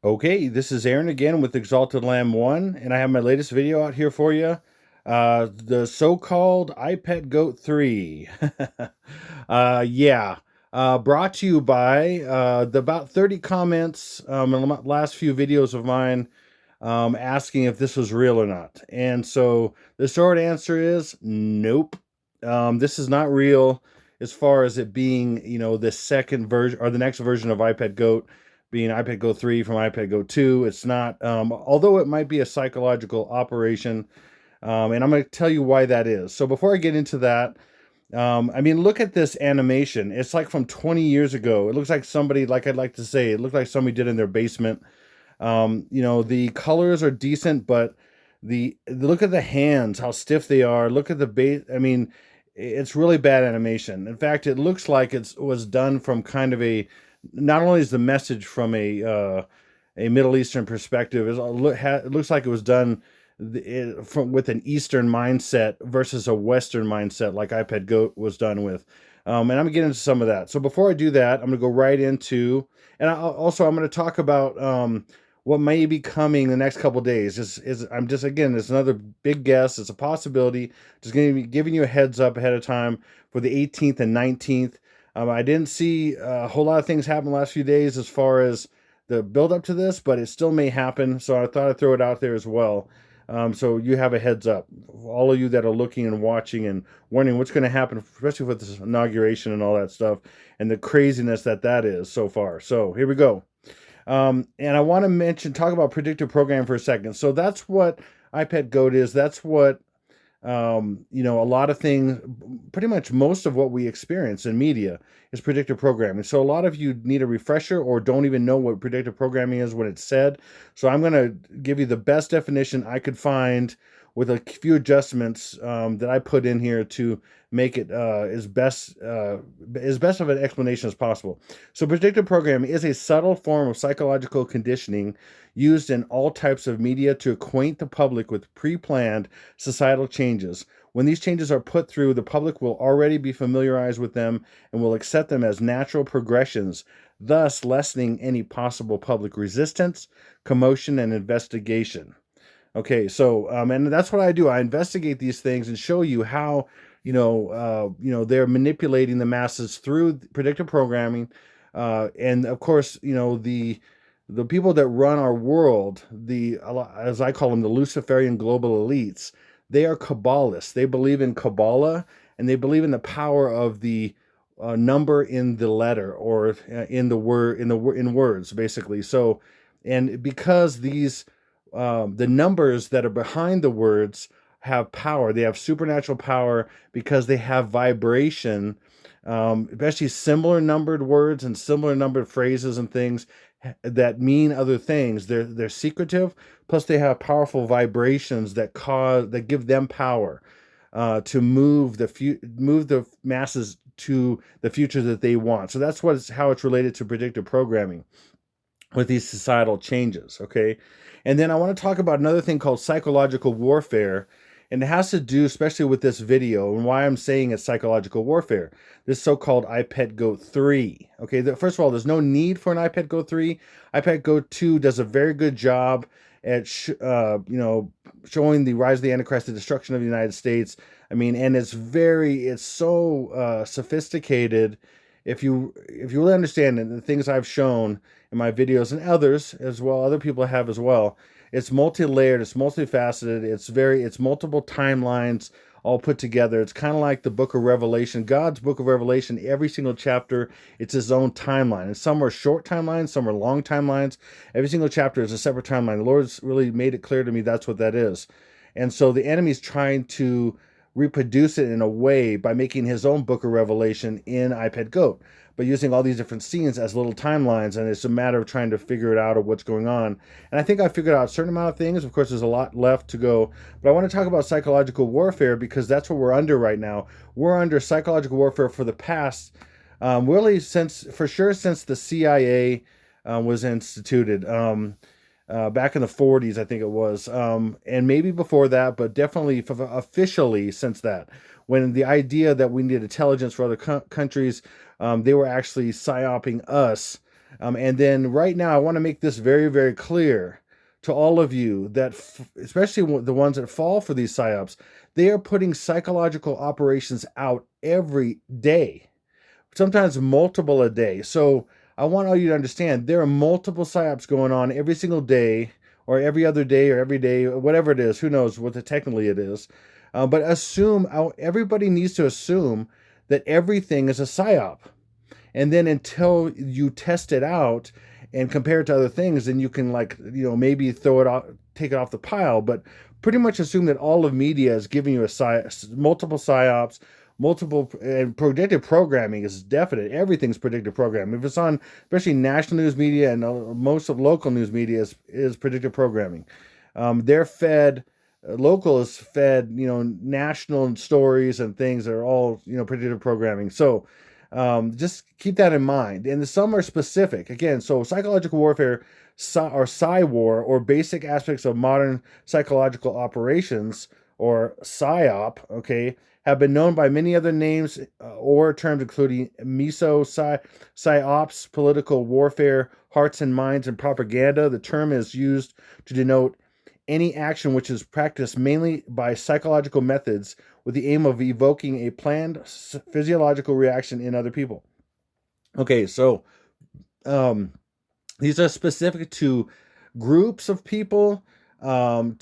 Okay, this is Aaron again with Exalted Lamb 1, and I have my latest video out here for you. The so-called iPet Goat 3. Yeah. Brought to you by the about 30 comments in the last few videos of mine asking if this was real or not. And so the short answer is nope. This is not real as far as it being, the second version or the next version of iPad Goat being iPad Go 3 from iPad Go 2. It's not, although it might be a psychological operation. And I'm going to tell you why that is. So before I get into that, look at this animation. It's like from 20 years ago. It looks like somebody, like I'd like to say, it looked like somebody did in their basement. The colors are decent, but the look at the hands, how stiff they are. Look at the base. It's really bad animation. In fact, it looks like it was done from kind of a. Not only is the message from a Middle Eastern perspective, it looks like it was done with an Eastern mindset versus a Western mindset, like iPad Goat was done with. And I'm gonna get into some of that. So before I do that, I'm gonna go right into, and I'm gonna talk about what may be coming the next couple days. I'm just, again, it's another big guess. It's a possibility. Just going to be giving you a heads up ahead of time for the 18th and 19th. I didn't see a whole lot of things happen the last few days as far as the build up to this, but it still may happen. So I thought I'd throw it out there as well. So you have a heads up. All of you that are looking and watching and wondering what's going to happen, especially with this inauguration and all that stuff and the craziness that is so far. So here we go. And I want to talk about predictive programming for a second. So that's what iPad Goat is. That's what, a lot of things, pretty much most of what we experience in media is predictive programming. So a lot of you need a refresher or don't even know what predictive programming is when it's said. So I'm going to give you the best definition I could find with a few adjustments that I put in here to make it as best of an explanation as possible. So predictive programming is a subtle form of psychological conditioning used in all types of media to acquaint the public with pre-planned societal changes. When these changes are put through, the public will already be familiarized with them and will accept them as natural progressions, thus lessening any possible public resistance, commotion, and investigation. Okay, so and that's what I do. I investigate these things and show you how they're manipulating the masses through predictive programming, and of course, the people that run our world, as I call them, the Luciferian global elites. They are Kabbalists. They believe in Kabbalah, and they believe in the power of the number in the letter or in the word in words, basically. So, and because the numbers that are behind the words have power. They have supernatural power because they have vibration, especially similar numbered words and similar numbered phrases and things that mean other things. They're secretive, plus they have powerful vibrations that give them power to move the masses to the future that they want. So that's how it's related to predictive programming with these societal changes, okay? And then I want to talk about another thing called psychological warfare, and it has to do especially with this video and why I'm saying it's psychological warfare. This so-called iPad Go 3, okay? First of all, there's no need for an iPad Go 3. iPad Go 2 does a very good job at showing the rise of the Antichrist, the destruction of the United States. And it's so sophisticated. If you really understand it, the things I've shown in my videos and others as well, other people have as well, it's multi-layered, it's multifaceted, it's multiple timelines all put together. It's kind of like the book of Revelation, God's book of Revelation. Every single chapter, it's his own timeline. And some are short timelines, some are long timelines. Every single chapter is a separate timeline. The Lord's really made it clear to me that's what that is. And so the enemy's trying to reproduce it in a way by making his own book of Revelation in iPad Goat, but using all these different scenes as little timelines, and it's a matter of trying to figure it out of what's going on. And I think I figured out a certain amount of things. Of course, there's a lot left to go, but I want to talk about psychological warfare because that's what we're under right now. We're under psychological warfare for the past, really since the CIA was instituted. Back in the 40s, I think it was, and maybe before that, but definitely officially since that, when the idea that we need intelligence for other countries, they were actually psyoping us And then right now, I want to make this very, very clear to all of you that, especially the ones that fall for these psyops, they are putting psychological operations out every day, sometimes multiple a day. So I want all you to understand there are multiple psyops going on every single day, or every other day, or every day, or whatever it is. Who knows what technically it is? But everybody needs to assume that everything is a psyop. And then until you test it out and compare it to other things, then you can, like, maybe throw it off, take it off the pile. But pretty much assume that all of media is giving you multiple psyops, multiple, and predictive programming is definite. Everything's predictive programming. If it's on, especially national news media, and most of local news media is predictive programming. They're fed. Local is fed, national stories and things that are all, predictive programming. So just keep that in mind. And some are specific. Again, so psychological warfare, or psy-war, or basic aspects of modern psychological operations, or psyop, okay, have been known by many other names or terms, including psyops, political warfare, hearts and minds, and propaganda. The term is used to denote any action which is practiced mainly by psychological methods with the aim of evoking a planned physiological reaction in other people. Okay, so these are specific to groups of people. Of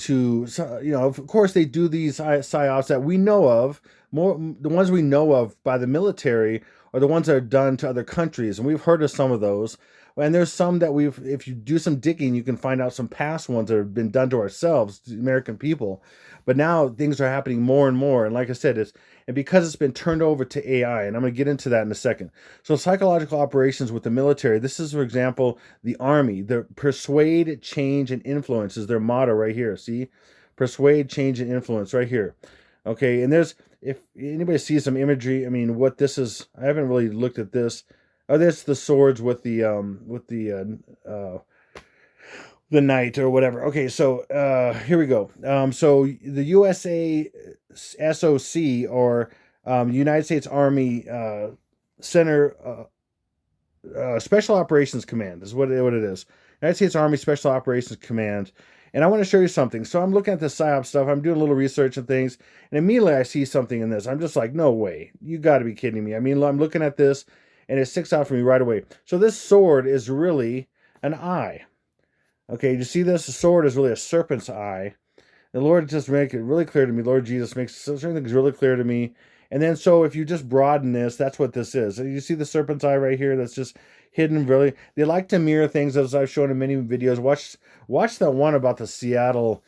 course, they do these psyops that we know of. The ones we know of by the military are the ones that are done to other countries, and we've heard of some of those. And there's some that if you do some digging, you can find out some past ones that have been done to ourselves, the American people. But now things are happening more and more. And like I said, because it's been turned over to AI, and I'm going to get into that in a second. So psychological operations with the military, this is, for example, the Army. The persuade, change, and influence is their motto right here. See? Persuade, change, and influence right here. Okay, and if anybody sees some imagery, what this is, I haven't really looked at this. Oh, that's the swords with the knight or whatever. Okay, so here we go. So the USA SOC, or United States Army Center Special Operations Command is what it is. United States Army Special Operations Command. And I want to show you something. So I'm looking at the PSYOP stuff. I'm doing a little research and things. And immediately I see something in this. I'm just like, no way. You got to be kidding me. I'm looking at this, and it sticks out for me right away. So this sword is really an eye. Okay, you see this? The sword is really a serpent's eye. The Lord just make it really clear to me. Lord Jesus makes certain things really clear to me. And then, so if you just broaden this, that's what this is. So you see the serpent's eye right here that's just hidden. Really, they like to mirror things, as I've shown in many videos. Watch that one about the Seattle,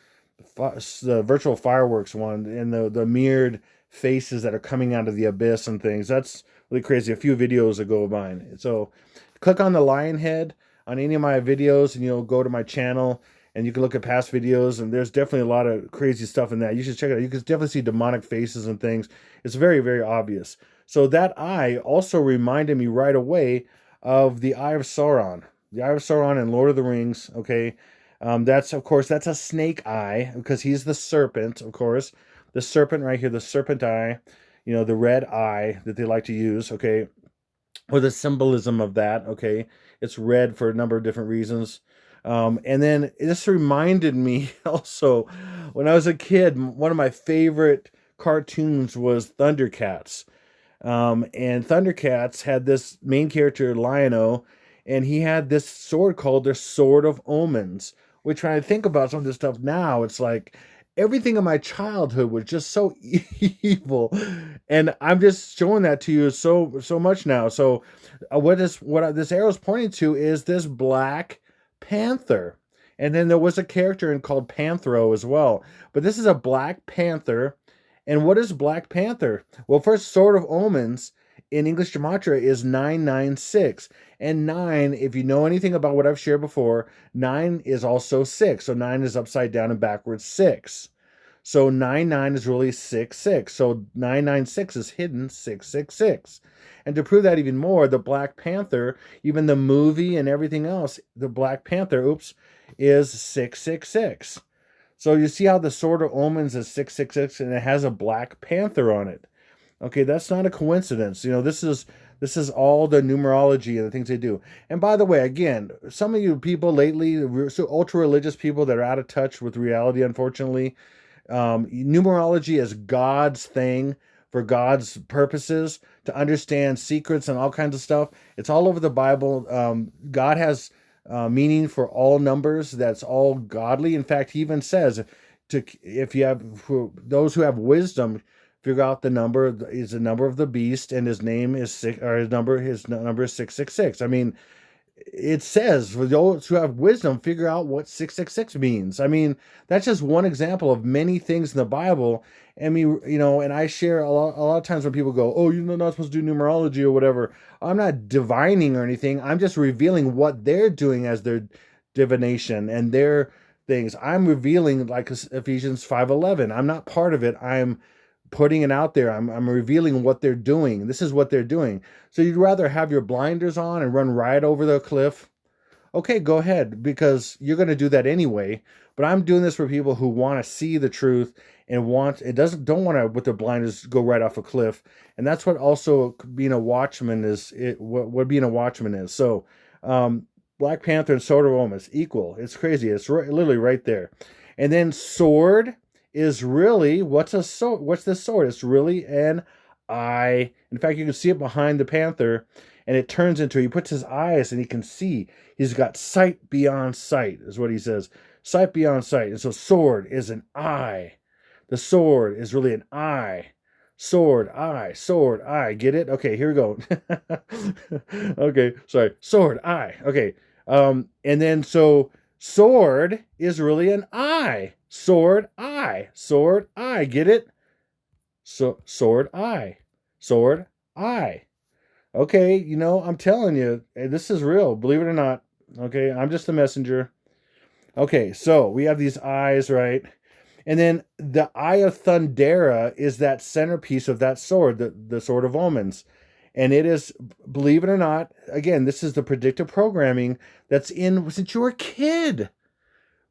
the virtual fireworks one, and the mirrored faces that are coming out of the abyss and things. That's really crazy. A few videos ago of mine. So click on the lion head on any of my videos, and you'll go to my channel, and you can look at past videos, and there's definitely a lot of crazy stuff in that. You should check it out. You can definitely see demonic faces and things. It's very, very obvious. So that eye also reminded me right away of the Eye of Sauron. The Eye of Sauron in Lord of the Rings, okay? That's a snake eye, because he's the serpent, of course. The serpent right here, the serpent eye, the red eye that they like to use, okay? Or the symbolism of that, okay? It's red for a number of different reasons. And then this reminded me also, when I was a kid, one of my favorite cartoons was Thundercats. And Thundercats had this main character, Lion-O, and he had this sword called the Sword of Omens, which, when I think about some of this stuff now, it's like everything in my childhood was just so evil. And I'm just showing that to you so much now. So what this arrow is pointing to is this Black Panther. And then there was a character called Panthro as well. But this is a Black Panther. And what is Black Panther? Well, first, Sword of Omens in English Gematria is 996. And 9, if you know anything about what I've shared before, 9 is also 6. So 9 is upside down and backwards 6. So 99 is really 66. So 996 is hidden 666. And to prove that even more, the Black Panther, even the movie and everything else, the Black Panther, is 666. So you see how the Sword of Omens is 666, and it has a Black Panther on it. Okay, that's not a coincidence. This This is all the numerology and the things they do. And by the way, again, some of you people lately, so ultra religious people that are out of touch with reality, unfortunately, numerology is God's thing for God's purposes to understand secrets and all kinds of stuff. It's all over the Bible. God has meaning for all numbers. That's all godly. In fact, he even says, if you have, for those who have wisdom, figure out the number is the number of the beast, and his name is six, or his number is 666. I mean, it says for those who have wisdom, figure out what 666 means. I mean, that's just one example of many things in the Bible. I mean, and I share a lot of times when people go, "Oh, you're not supposed to do numerology or whatever." I'm not divining or anything. I'm just revealing what they're doing as their divination and their things. I'm revealing, like Ephesians 5:11. I'm not part of it. I'm putting it out there. I'm revealing what they're doing. This is what they're doing. So you'd rather have your blinders on and run right over the cliff? Okay, go ahead, because you're going to do that anyway. But I'm doing this for people who want to see the truth and don't want to, with their blinders, go right off a cliff. And that's what also being a watchman is. What being a watchman is. So, Black Panther and Sword of Rome is equal. It's crazy. It's literally right there. And then sword is really, what's a sword? What's this sword? It's really an eye. In fact, you can see it behind the panther, and it turns into, he puts his eyes and he can see. He's got sight beyond sight, is what he says. Sight beyond sight. And so sword is an eye. The sword is really an eye. Sword, eye, sword, eye. Get it? Okay, here we go. Okay, sorry. Sword, eye. Okay. And then so sword is really an eye. Sword, eye. Sword, eye. Get it? So sword, eye. Sword, eye. Okay, I'm telling you, this is real. Believe it or not. Okay, I'm just a messenger. Okay, so we have these eyes, right? And then the Eye of Thundera is that centerpiece of that sword, the Sword of Omens. And it is, believe it or not, again, this is the predictive programming that's in since you were a kid.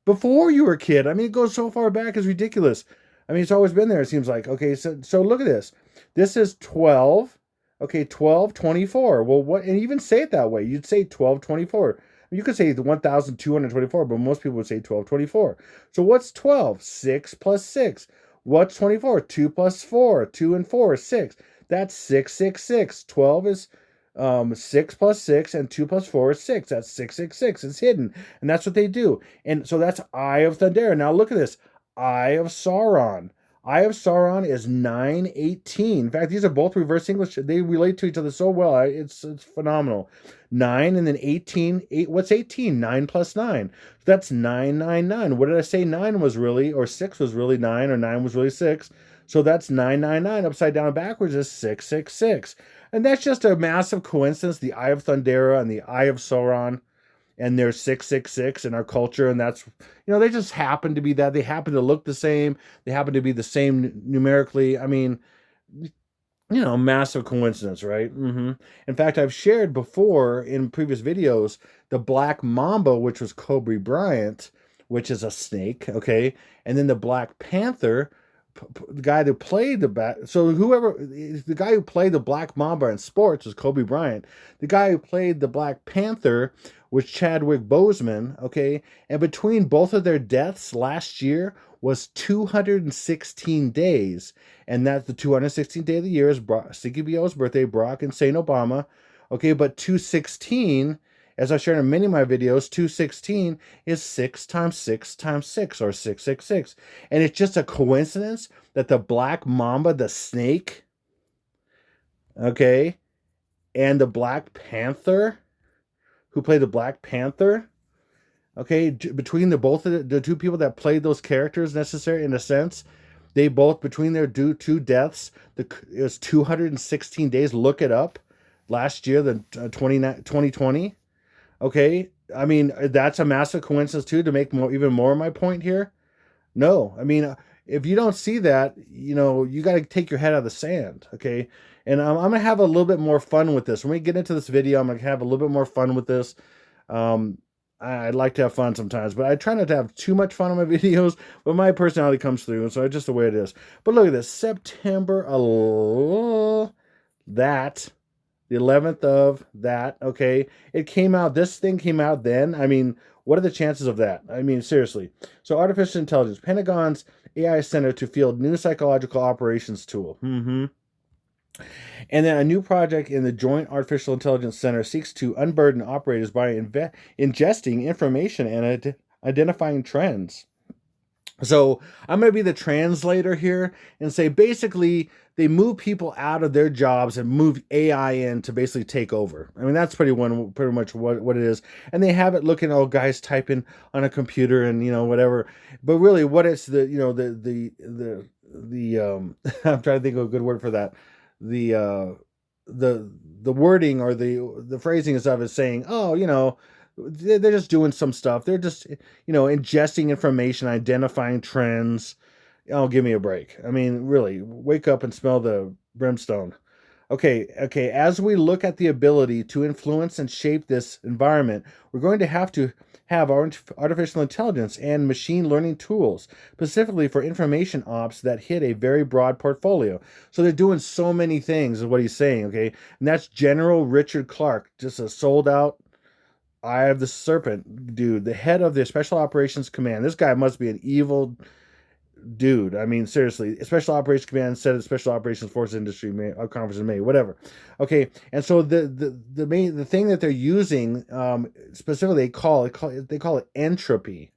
Before you were a kid. I mean, it goes so far back, it's ridiculous. I mean, it's always been there, it seems like. Okay, so look at this. This is 12. Okay, 1224. Well, what, and even say it that way. You'd say 1224. You could say the 1,224, but most people would say 1224. So what's 12? 6 plus 6. What's 24? 2 plus 4. 2 and 4 is 6. That's 666. 12 is 6 plus 6, and 2 plus 4 is 6. That's 666. It's hidden. And that's what they do. And so that's Eye of Thundera. Now look at this. Eye of Sauron. Eye of Sauron is 918. In fact, these are both reverse English. They relate to each other so well. It's phenomenal. 9 and then 18. What's 18? 9 plus 9. So that's 999. What did I say 9 was really, or 6 was really 9, or 9 was really 6? So that's 999. Upside down and backwards is 666. And that's just a massive coincidence. The Eye of Thundera and the Eye of Sauron. And there's 666 in our culture, and that's, they just happen to be that. They happen to look the same. They happen to be the same numerically. I mean, massive coincidence, right? In fact, I've shared before in previous videos the Black Mamba, which was Kobe Bryant, which is a snake, okay? And then the Black Panther, the guy that played the guy who played the Black Mamba in sports was Kobe Bryant. The guy who played the Black Panther was Chadwick Boseman, okay? And between both of their deaths last year was 216 days. And that's the 216th day of the year is Stinky BO's birthday, Barack Hussein Obama. Okay, but 216, as I shared in many of my videos, 216 is 6 times 6 times 6, or 666. And it's just a coincidence that the Black Mamba, the snake, okay, and the Black Panther, who played the Black Panther, okay, between both of the two people that played those characters, necessary in a sense, they both, between their two deaths, it was 216 days. Look it up. Last year, the 2020. Okay, I mean, that's a massive coincidence too, to make even more of my point here. No, I mean, if you don't see that, you got to take your head out of the sand, okay? And I'm going to have a little bit more fun with this. When we get into this video, I'm going to have a little bit more fun with this. I'd like to have fun sometimes, but I try not to have too much fun on my videos, but my personality comes through, and so it's just the way it is. But look at this, September 11th, the 11th of that. Okay, it came out. This thing came out then. I mean, what are the chances of that? I mean, seriously. So, artificial intelligence, Pentagon's AI Center to field new psychological operations tool. And then a new project in the Joint Artificial Intelligence Center seeks to unburden operators by ingesting information and identifying trends. So I'm going to be the translator here and say basically they move people out of their jobs and move AI in to basically take over. I mean that's pretty much what it is. And they have it looking all guys typing on a computer and whatever. But really what it's the I'm trying to think of a good word for that. The the wording or the phrasing of it is saying, oh, they're just doing some stuff. They're just, ingesting information, identifying trends. Oh, give me a break. I mean, really, wake up and smell the brimstone. Okay. As we look at the ability to influence and shape this environment, we're going to have our artificial intelligence and machine learning tools, specifically for information ops that hit a very broad portfolio. So they're doing so many things, is what he's saying, okay? And that's General Richard Clark, just a sold out Eye of the Serpent dude, the head of the Special Operations Command. This guy must be an evil dude. I mean, seriously, Special Operations Command instead of Special Operations Force Industry Conference in May, whatever. Okay, and so the thing that they're using specifically, they call it entropy.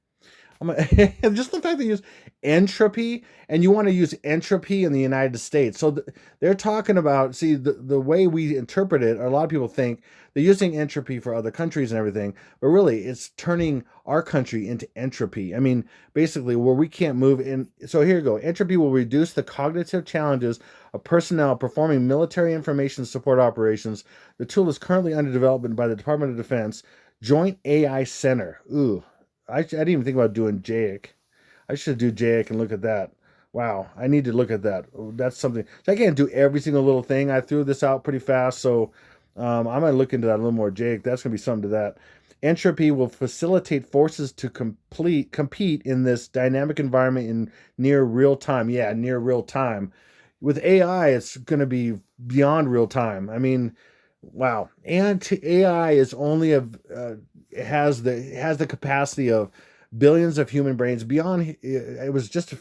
Just the fact they use entropy, and you want to use entropy in the United States. So they're talking about, see, the way we interpret it, a lot of people think they're using entropy for other countries and everything, but really it's turning our country into entropy. I mean, basically where we can't move in. So here you go. Entropy will reduce the cognitive challenges of personnel performing military information support operations. The tool is currently under development by the Department of Defense Joint AI Center. Ooh. I didn't even think about doing JAIC. I should do JAIC and look at that. Wow, I need to look at that. That's something. So I can't do every single little thing. I threw this out pretty fast, so I'm going to look into that a little more. JAIC, that's going to be something to that. Entropy will facilitate forces to compete in this dynamic environment in near real time. Yeah, near real time. With AI, it's going to be beyond real time. I mean, wow. And AI is only has the capacity of billions of human brains. Beyond, it was just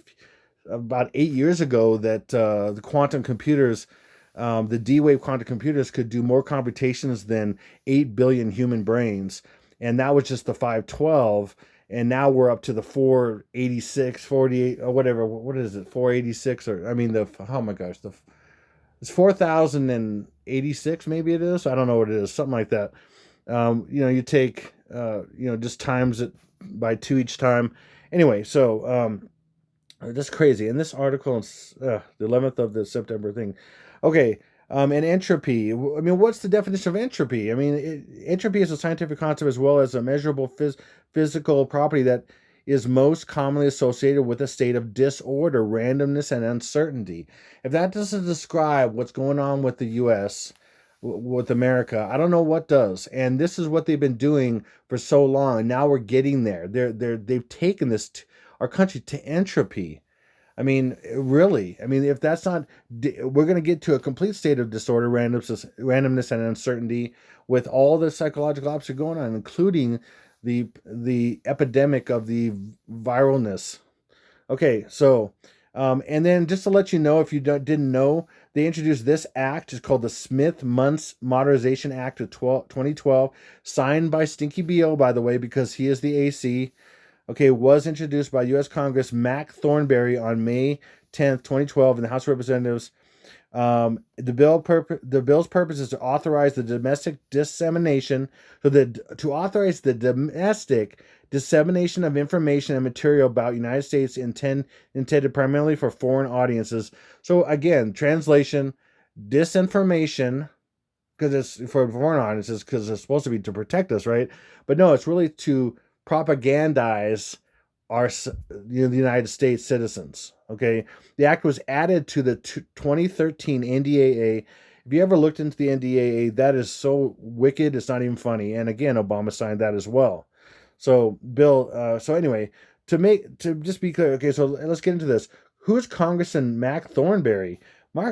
about 8 years ago that the quantum computers, the D-wave quantum computers, could do more computations than 8 billion human brains, and that was just the 512. And now we're up to the 486, 48, or whatever. What is it? 486, or I mean oh my gosh, it's 4,086, maybe it is. I don't know what it is, something like that. You take, just times it by 2 each time. Anyway, so that's crazy. And this article, the 11th of the September thing. Okay, and entropy. I mean, what's the definition of entropy? I mean, entropy is a scientific concept as well as a measurable physical property that is most commonly associated with a state of disorder, randomness, and uncertainty. If that doesn't describe what's going on with the U.S., with America, I don't know what does. And this is what they've been doing for so long. Now we're getting there. They've taken our country to entropy. I mean, really. I mean, if that's not, we're going to get to a complete state of disorder, randomness, and uncertainty with all the psychological options going on, including the epidemic of the viralness. Okay, so, and then just to let you know, if you didn't know, they introduced this act. It's called the Smith-Mundt Modernization Act of 2012, signed by Stinky B.O., by the way, because he is the AC. Okay, was introduced by U.S. Congress Mac Thornberry on May 10th, 2012 in the House of Representatives. The bill's purpose is to authorize the domestic dissemination, to authorize the domestic dissemination of information and material about United States intended primarily for foreign audiences. So again, translation, disinformation, because it's for foreign audiences, because it's supposed to be to protect us, right? But no, it's really to propagandize the United States citizens. Okay, the act was added to the 2013 NDAA. If you ever looked into the NDAA, that is so wicked, it's not even funny. And again, Obama signed that as well. So Bill, so anyway, to just be clear, okay, so let's get into this. Who's Congressman Mac Thornberry?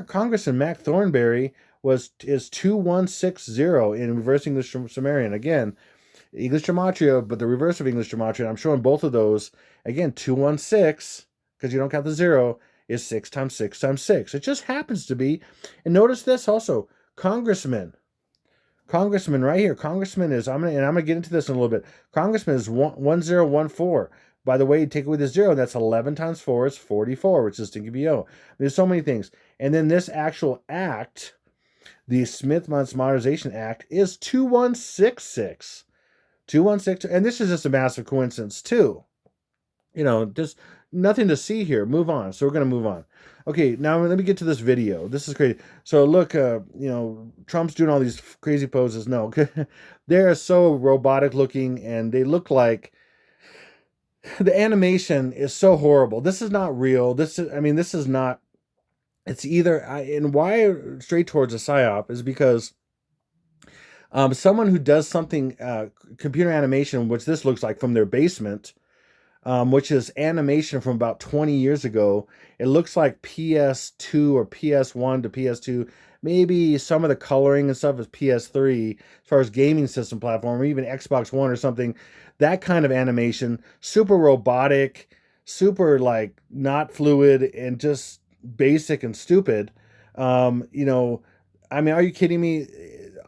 Congressman Mac Thornberry is 2160 in reverse English Sumerian. Again, English Gematria, but the reverse of English Gematria. I'm showing both of those. Again, 216, because you don't count the 0, is 6 times 6 times 6. It just happens to be. And notice this also, Congressman right here. Congressman is, I'm gonna get into this in a little bit. Congressman is 1014. By the way, you take away the 0, that's 11 times 4 is 44, which is Stinky BO. There's so many things. And then this actual act, the Smith-Muntz Modernization Act, is 2166. 216, and this is just a massive coincidence too. Just nothing to see here. Move on. So we're going to move on. Okay, now let me get to this video. This is crazy. So look, Trump's doing all these crazy poses. No, they're so robotic looking, and they look like the animation is so horrible. This is not real. This is not. It's either, and why straight towards a psyop is because someone who does something, computer animation, which this looks like from their basement, which is animation from about 20 years ago. It looks like PS2 or PS1 to PS2. Maybe some of the coloring and stuff is PS3 as far as gaming system platform, or even Xbox One or something. That kind of animation, super robotic, super like not fluid, and just basic and stupid. Are you kidding me?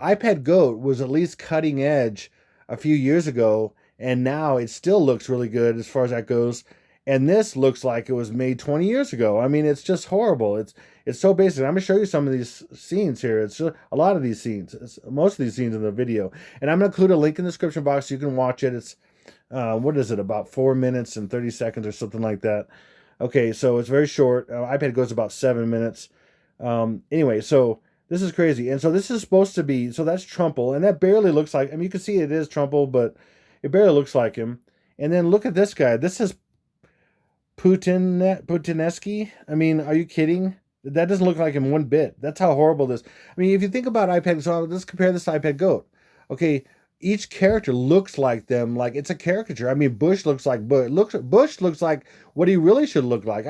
iPad Goat was at least cutting edge a few years ago, and now it still looks really good as far as that goes. And this looks like it was made 20 years ago. It's just horrible. It's so basic. I'm going to show you some of these scenes here. It's a lot of these scenes. Most of these scenes in the video. And I'm going to include a link in the description box so you can watch it. It's, what is it, about 4 minutes and 30 seconds or something like that. Okay, so it's very short. iPad goes about 7 minutes. Anyway, so this is crazy. And so this is supposed to be, so that's Trumple. And that barely looks like, you can see it is Trumple, but it barely looks like him. And then look at this guy. This is Putinesky. Are you kidding? That doesn't look like him one bit. That's how horrible this. If you think about iPad, so let's compare this to iPad Goat. Okay, each character looks like them, like it's a caricature. Bush looks like Bush looks like what he really should look like.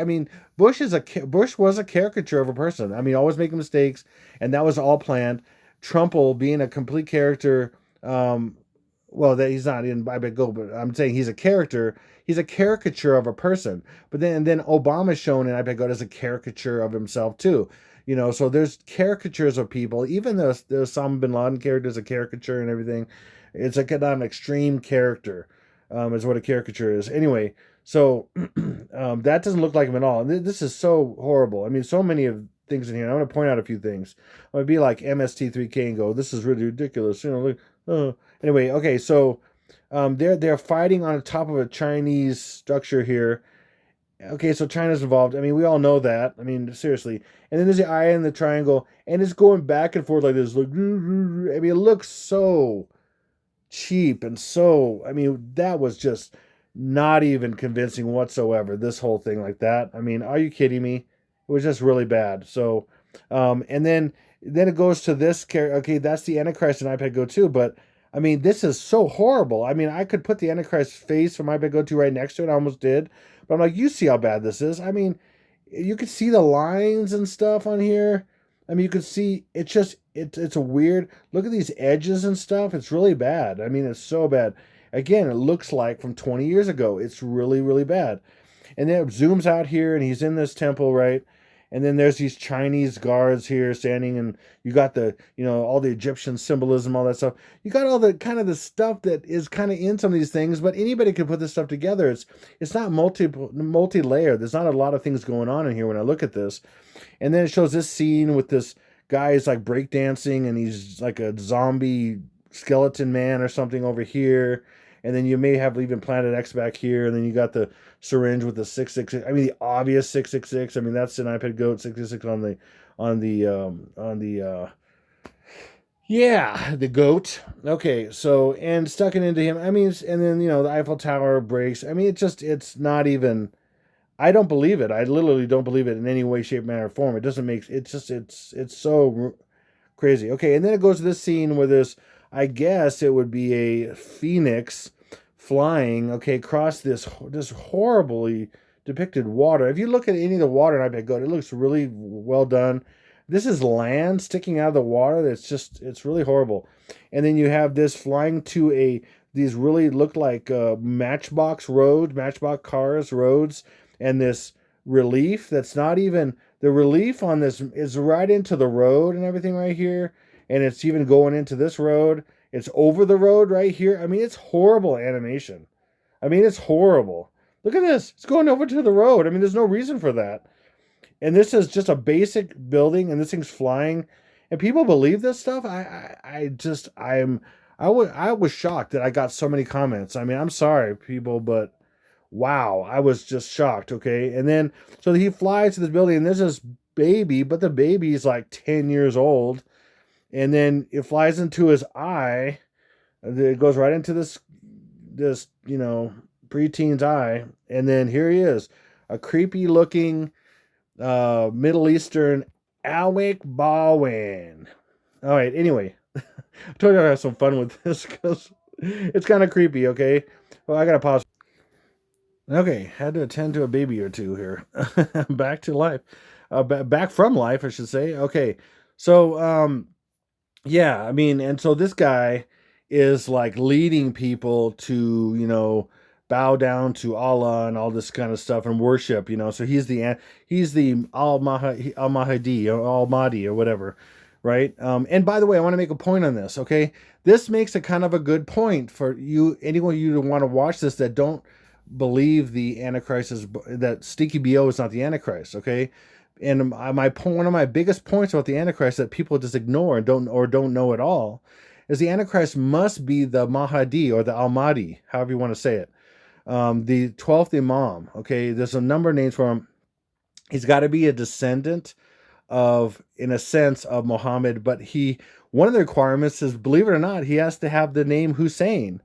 Bush was a caricature of a person. Always making mistakes, and that was all planned. Trumple being a complete character. That he's not in iPad Go, but I'm saying he's a character. He's a caricature of a person. But then Obama's shown in iPad Go as a caricature of himself too. So there's caricatures of people. Even there's Osama bin Laden characters, a caricature and everything. It's like an extreme character, is what a caricature is. Anyway, so that doesn't look like him at all. This is so horrible. So many of things in here. I'm going to point out a few things. I'm going to be like MST3K and go, this is really ridiculous. Anyway, okay, so they're fighting on top of a Chinese structure here. Okay, so China's involved. We all know that. Seriously. And then there's the eye in the triangle, and it's going back and forth like this. Like, it looks so cheap and so. That was just not even convincing whatsoever. This whole thing like that. Are you kidding me? It was just really bad. So, and then it goes to this character. Okay, that's the Antichrist in iPad Go 2, but this is so horrible. I could put the Antichrist face from iPad Go 2 right next to it. I almost did. But I'm like, you see how bad this is. You can see the lines and stuff on here. You can see, it's a weird, look at these edges and stuff. It's really bad. It's so bad. Again, it looks like from 20 years ago. It's really, really bad. And then it zooms out here, and he's in this temple, right? And then there's these Chinese guards here standing, and you got the, all the Egyptian symbolism, all that stuff. You got all the kind of the stuff that is kind of in some of these things, but anybody can put this stuff together. It's not multi-layered. There's not a lot of things going on in here when I look at this. And then it shows this scene with this guy is like breakdancing, and he's like a zombie skeleton man or something over here. And then you may have even Planet X back here, and then you got the syringe with the 666. The obvious 666. That's an iPad Goat 666 the goat. Okay, so, and stuck it into him. And then, the Eiffel Tower breaks. It's not even, I don't believe it. I literally don't believe it in any way, shape, manner, or form. It doesn't make, it's so crazy. Okay, and then it goes to this scene where there's, I guess it would be a phoenix flying, across this horribly depicted water. If you look at any of the water in iPad Goat, it looks really well done. This is land sticking out of the water. It's really horrible. And then you have this flying to these really look like matchbox cars roads, and this relief that's not even, the relief on this is right into the road and everything right here. And it's even going into this road. It's over the road right here. I mean, it's horrible animation. I mean, it's horrible. Look at this. It's going over to the road. I mean, there's no reason for that. And this is just a basic building, and this thing's flying, and people believe this stuff. I was shocked that I got so many comments. I mean, I'm sorry, people, but wow, I was just shocked. Okay, and then so he flies to this building, and there's this baby, but the baby's like 10 years old, and then it flies into his eye. It goes right into this preteen's eye, and then here he is, a creepy looking Middle Eastern Alec Baldwin. All right, anyway, I told you I'd have some fun with this because it's kind of creepy, okay? Well, I gotta pause. Okay, had to attend to a baby or two here. Back to life. Back from life, I should say. Okay, so, yeah, I mean, and so this guy is like leading people to, bow down to Allah and all this kind of stuff and worship, So he's the Al Mahdi or Al Mahdi or whatever, right? And by the way, I want to make a point on this, okay? This makes a kind of a good point for anyone you want to watch this that don't believe the Antichrist that Stinky BO is not the Antichrist, okay? And one of my biggest points about the Antichrist that people just ignore and don't know at all is the Antichrist must be the Mahdi or the Al Mahdi, however you want to say it. The 12th Imam, okay? There's a number of names for him. He's got to be a descendant of, in a sense, of Muhammad, but one of the requirements is, believe it or not, he has to have the name Hussein.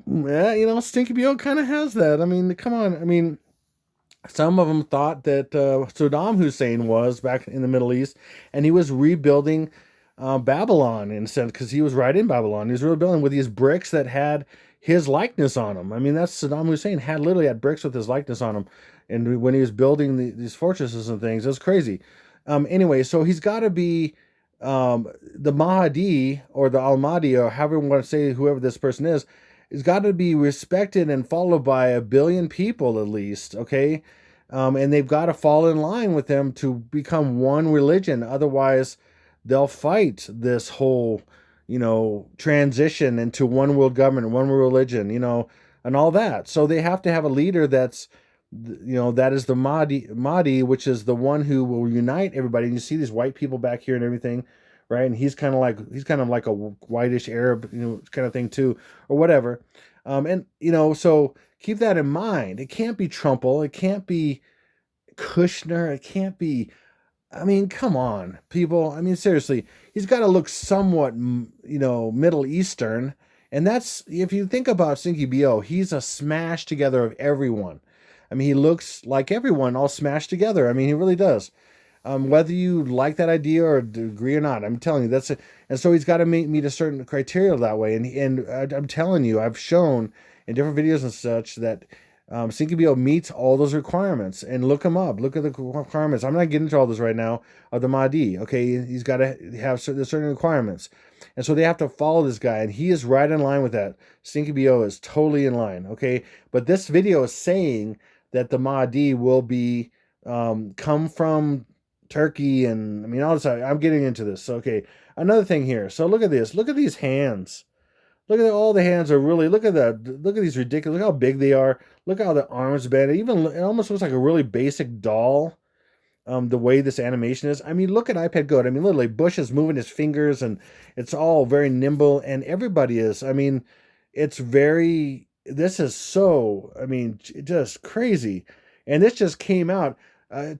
Yeah, Stinky BO kind of has that. I mean, come on. I mean, some of them thought that Saddam Hussein was back in the Middle East, and he was rebuilding Babylon in a sense, because he was right in Babylon. He was rebuilding with these bricks that had his likeness on them. I mean, that's Saddam Hussein literally had bricks with his likeness on them, and when he was building these fortresses and things, it was crazy. Anyway, so he's got to be the Mahdi or the Al Mahdi, or however you want to say, whoever this person is. It's got to be respected and followed by 1 billion people at least, okay? And they've got to fall in line with them to become one religion. Otherwise, they'll fight this whole, transition into one world government, one world religion, and all that. So they have to have a leader that is the Mahdi, which is the one who will unite everybody. And you see these white people back here and everything, right? And he's kind of like a whitish Arab, kind of thing too, or whatever. And so keep that in mind. It can't be Trumpel. It can't be Kushner. It can't be. I mean, come on, people. I mean, seriously, he's got to look somewhat, Middle Eastern. And that's, if you think about Stinky BO, he's a smash together of everyone. I mean, he looks like everyone all smashed together. I mean, he really does. Whether you like that idea or agree or not, I'm telling you, that's it. And so he's got to meet a certain criteria that way. And I'm telling you, I've shown in different videos and such that Stinky BO meets all those requirements. And look him up. Look at the requirements. I'm not getting into all this right now of the Mahdi. Okay, he's got to have certain requirements. And so they have to follow this guy. And he is right in line with that. Stinky BO is totally in line. Okay, but this video is saying that the Mahdi will be come from Turkey, and I mean all this. I'm getting into this. Okay, another thing here. So look at this. Look at these hands. Look at all the hands are really. Look at that. Look at these ridiculous. Look how big they are. Look how the arms bend. It almost looks like a really basic doll. The way this animation is. I mean, look at iPad Goat. I mean, literally, Bush is moving his fingers, and it's all very nimble. And everybody is. I mean, it's very. This is so. I mean, just crazy. And this just came out.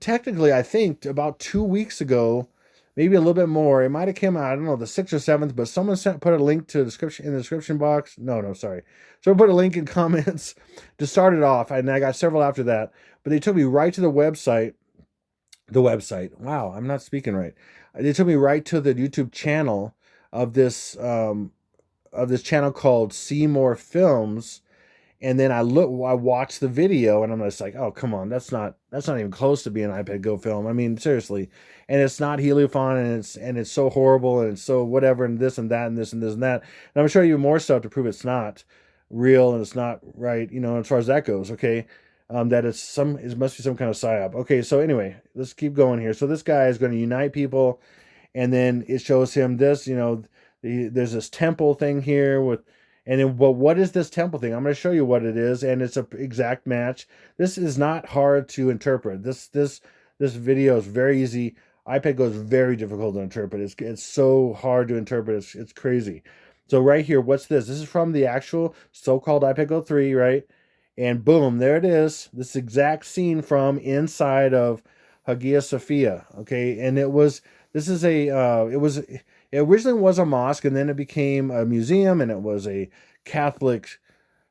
Technically, I think about 2 weeks ago, maybe a little bit more. It might have come out, I don't know, the 6th or 7th, but someone put a link to in the description box. No, sorry. So I put a link in comments to start it off, and I got several after that. But they took me right to the website. Wow, I'm not speaking right. They took me right to the YouTube channel of this channel called See More Films. And then I watched the video, and I'm just like, oh, come on, that's not even close to being an iPad Go film. I mean, seriously. And it's not heliophon, and it's so horrible, and it's so whatever, and this and that, and this and this and that. And I'm gonna show you more stuff to prove it's not real and it's not right, as far as that goes, okay? That it must be some kind of psyop. Okay, so anyway, let's keep going here. So this guy is going to unite people, and then it shows him this, there's this temple thing here and then, well, what is this temple thing? I'm going to show you what it is, and it's an exact match. This is not hard to interpret. This video is very easy. iPad Go is very difficult to interpret. It's so hard to interpret. It's crazy. So right here, what's this? This is from the actual so-called iPad Go 3, right? And boom, there it is. This exact scene from inside of Hagia Sophia. Okay, and it originally was a mosque, and then it became a museum, and it was a Catholic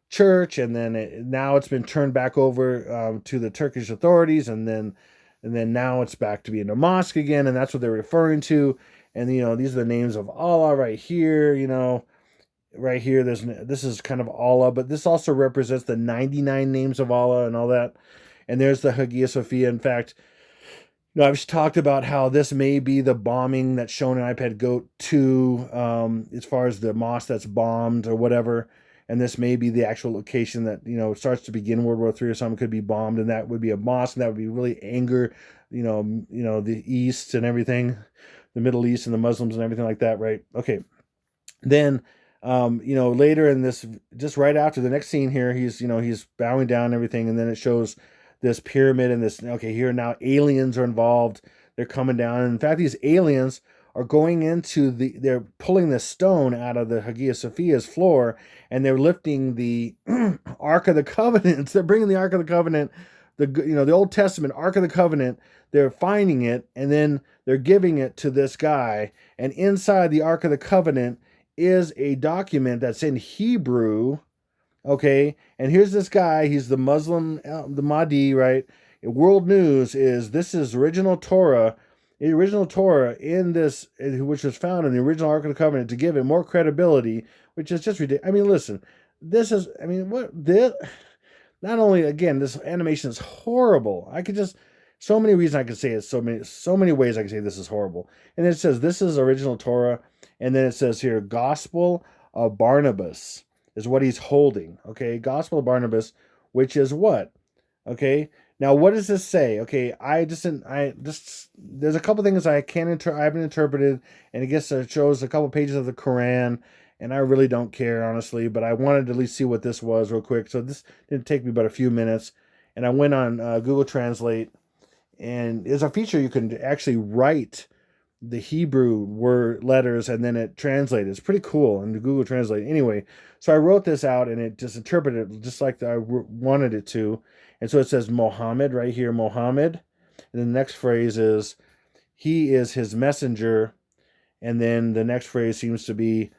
church, and then now it's been turned back over to the Turkish authorities, and then now it's back to being a mosque again, and that's what they're referring to. And these are the names of Allah right here. Right here, this is kind of Allah, but this also represents the 99 names of Allah and all that. And there's the Hagia Sophia. In fact, I've talked about how this may be the bombing that's shown in iPad Go 2, as far as the mosque that's bombed or whatever. And this may be the actual location that, starts to begin World War III or something, could be bombed, and that would be a mosque, and that would be really anger, the East and everything, the Middle East and the Muslims and everything like that, right? Okay. Then, later in this, just right after the next scene here, he's bowing down and everything, and then it shows this pyramid and this, okay, here now aliens are involved. They're coming down. And in fact, these aliens are going into they're pulling the stone out of the Hagia Sophia's floor, and they're lifting the Ark of the Covenant. They're bringing the Ark of the Covenant, the Old Testament Ark of the Covenant. They're finding it, and then they're giving it to this guy. And inside the Ark of the Covenant is a document that's in Hebrew. Okay, and here's this guy. He's the Muslim, the Mahdi, right? World News this is original Torah, the original Torah in this, which was found in the original Ark of the Covenant, to give it more credibility, which is just ridiculous. I mean, listen, not only, again, this animation is horrible. So many reasons I could say it, so many ways I could say this is horrible. And it says, this is original Torah, and then it says here, Gospel of Barnabas is what he's holding. Okay, Gospel of Barnabas, which is what? Okay, now what does this say? Okay, there's a couple things I haven't interpreted, and I guess it shows a couple pages of the Quran, and I really don't care, honestly, but I wanted to at least see what this was real quick. So this didn't take me but a few minutes, and I went on Google Translate, and there's a feature you can actually write the Hebrew word letters, and then it translates. It's pretty cool in the Google Translate. Anyway, so I wrote this out, and it just interpreted it just like I wanted it to. And so it says Mohammed right here, Mohammed. And the next phrase is, he is his messenger. And then the next phrase seems to be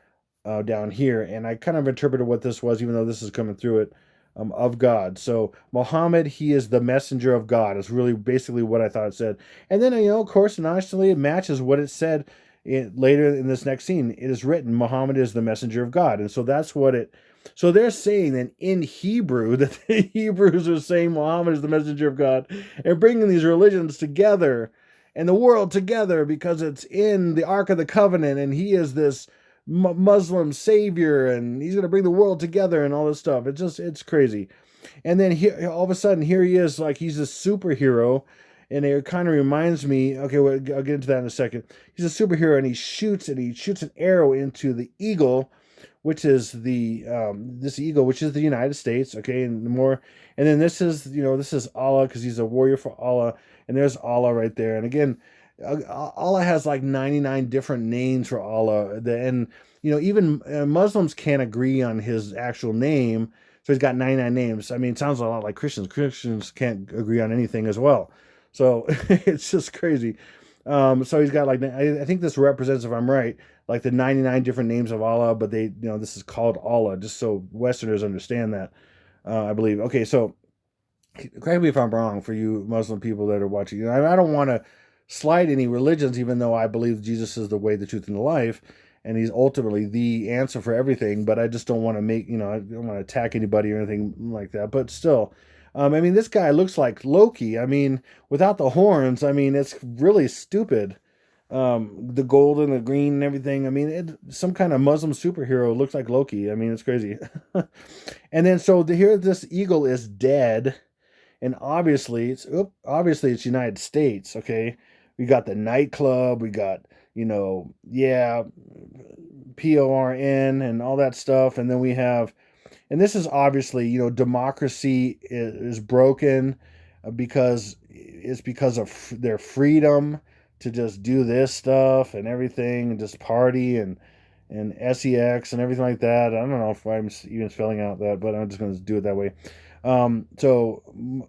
down here. And I kind of interpreted what this was, even though this is coming through it, of God. So Muhammad, he is the messenger of God, is really basically what I thought it said. And then, of course, naturally, it matches what it said later in this next scene. It is written, Muhammad is the messenger of God. And so that's what so they're saying that in Hebrew, that the Hebrews are saying Muhammad is the messenger of God, and bringing these religions together and the world together, because it's in the Ark of the Covenant, and he is this Muslim savior, and he's going to bring the world together and all this stuff. It's crazy. And then here, all of a sudden, here he is, like he's a superhero, and it kind of reminds me, okay, well, I'll get into that in a second. He's a superhero, and he shoots an arrow into the eagle, which is this eagle, which is the United States, okay, and then this is Allah, because he's a warrior for Allah, and there's Allah right there. And again, Allah has like 99 different names for Allah, and even Muslims can't agree on his actual name, so he's got 99 names. I mean, it sounds a lot like Christians. Christians can't agree on anything as well, so it's just crazy. So he's got like, I think this represents, if I'm right, like the 99 different names of Allah, but this is called Allah, just so Westerners understand that, I believe. Okay, so correct me if I'm wrong, for you Muslim people that are watching. I don't want to slight any religions, even though I believe Jesus is the way, the truth, and the life. and he's ultimately the answer for everything. But I just don't want to make, I don't want to attack anybody or anything like that. But still, I mean, this guy looks like Loki. I mean, without the horns, I mean, it's really stupid. The gold and the green and everything. I mean, some kind of Muslim superhero looks like Loki. I mean, it's crazy. And then so here, this eagle is dead, and obviously it's United States. Okay, we got the nightclub, we got PORN and all that stuff, and then we have, and this is obviously democracy is broken because it's because of their freedom to just do this stuff and everything and just party and sex and everything like that. I don't know if I'm even spelling out that, but I'm just going to do it that way. So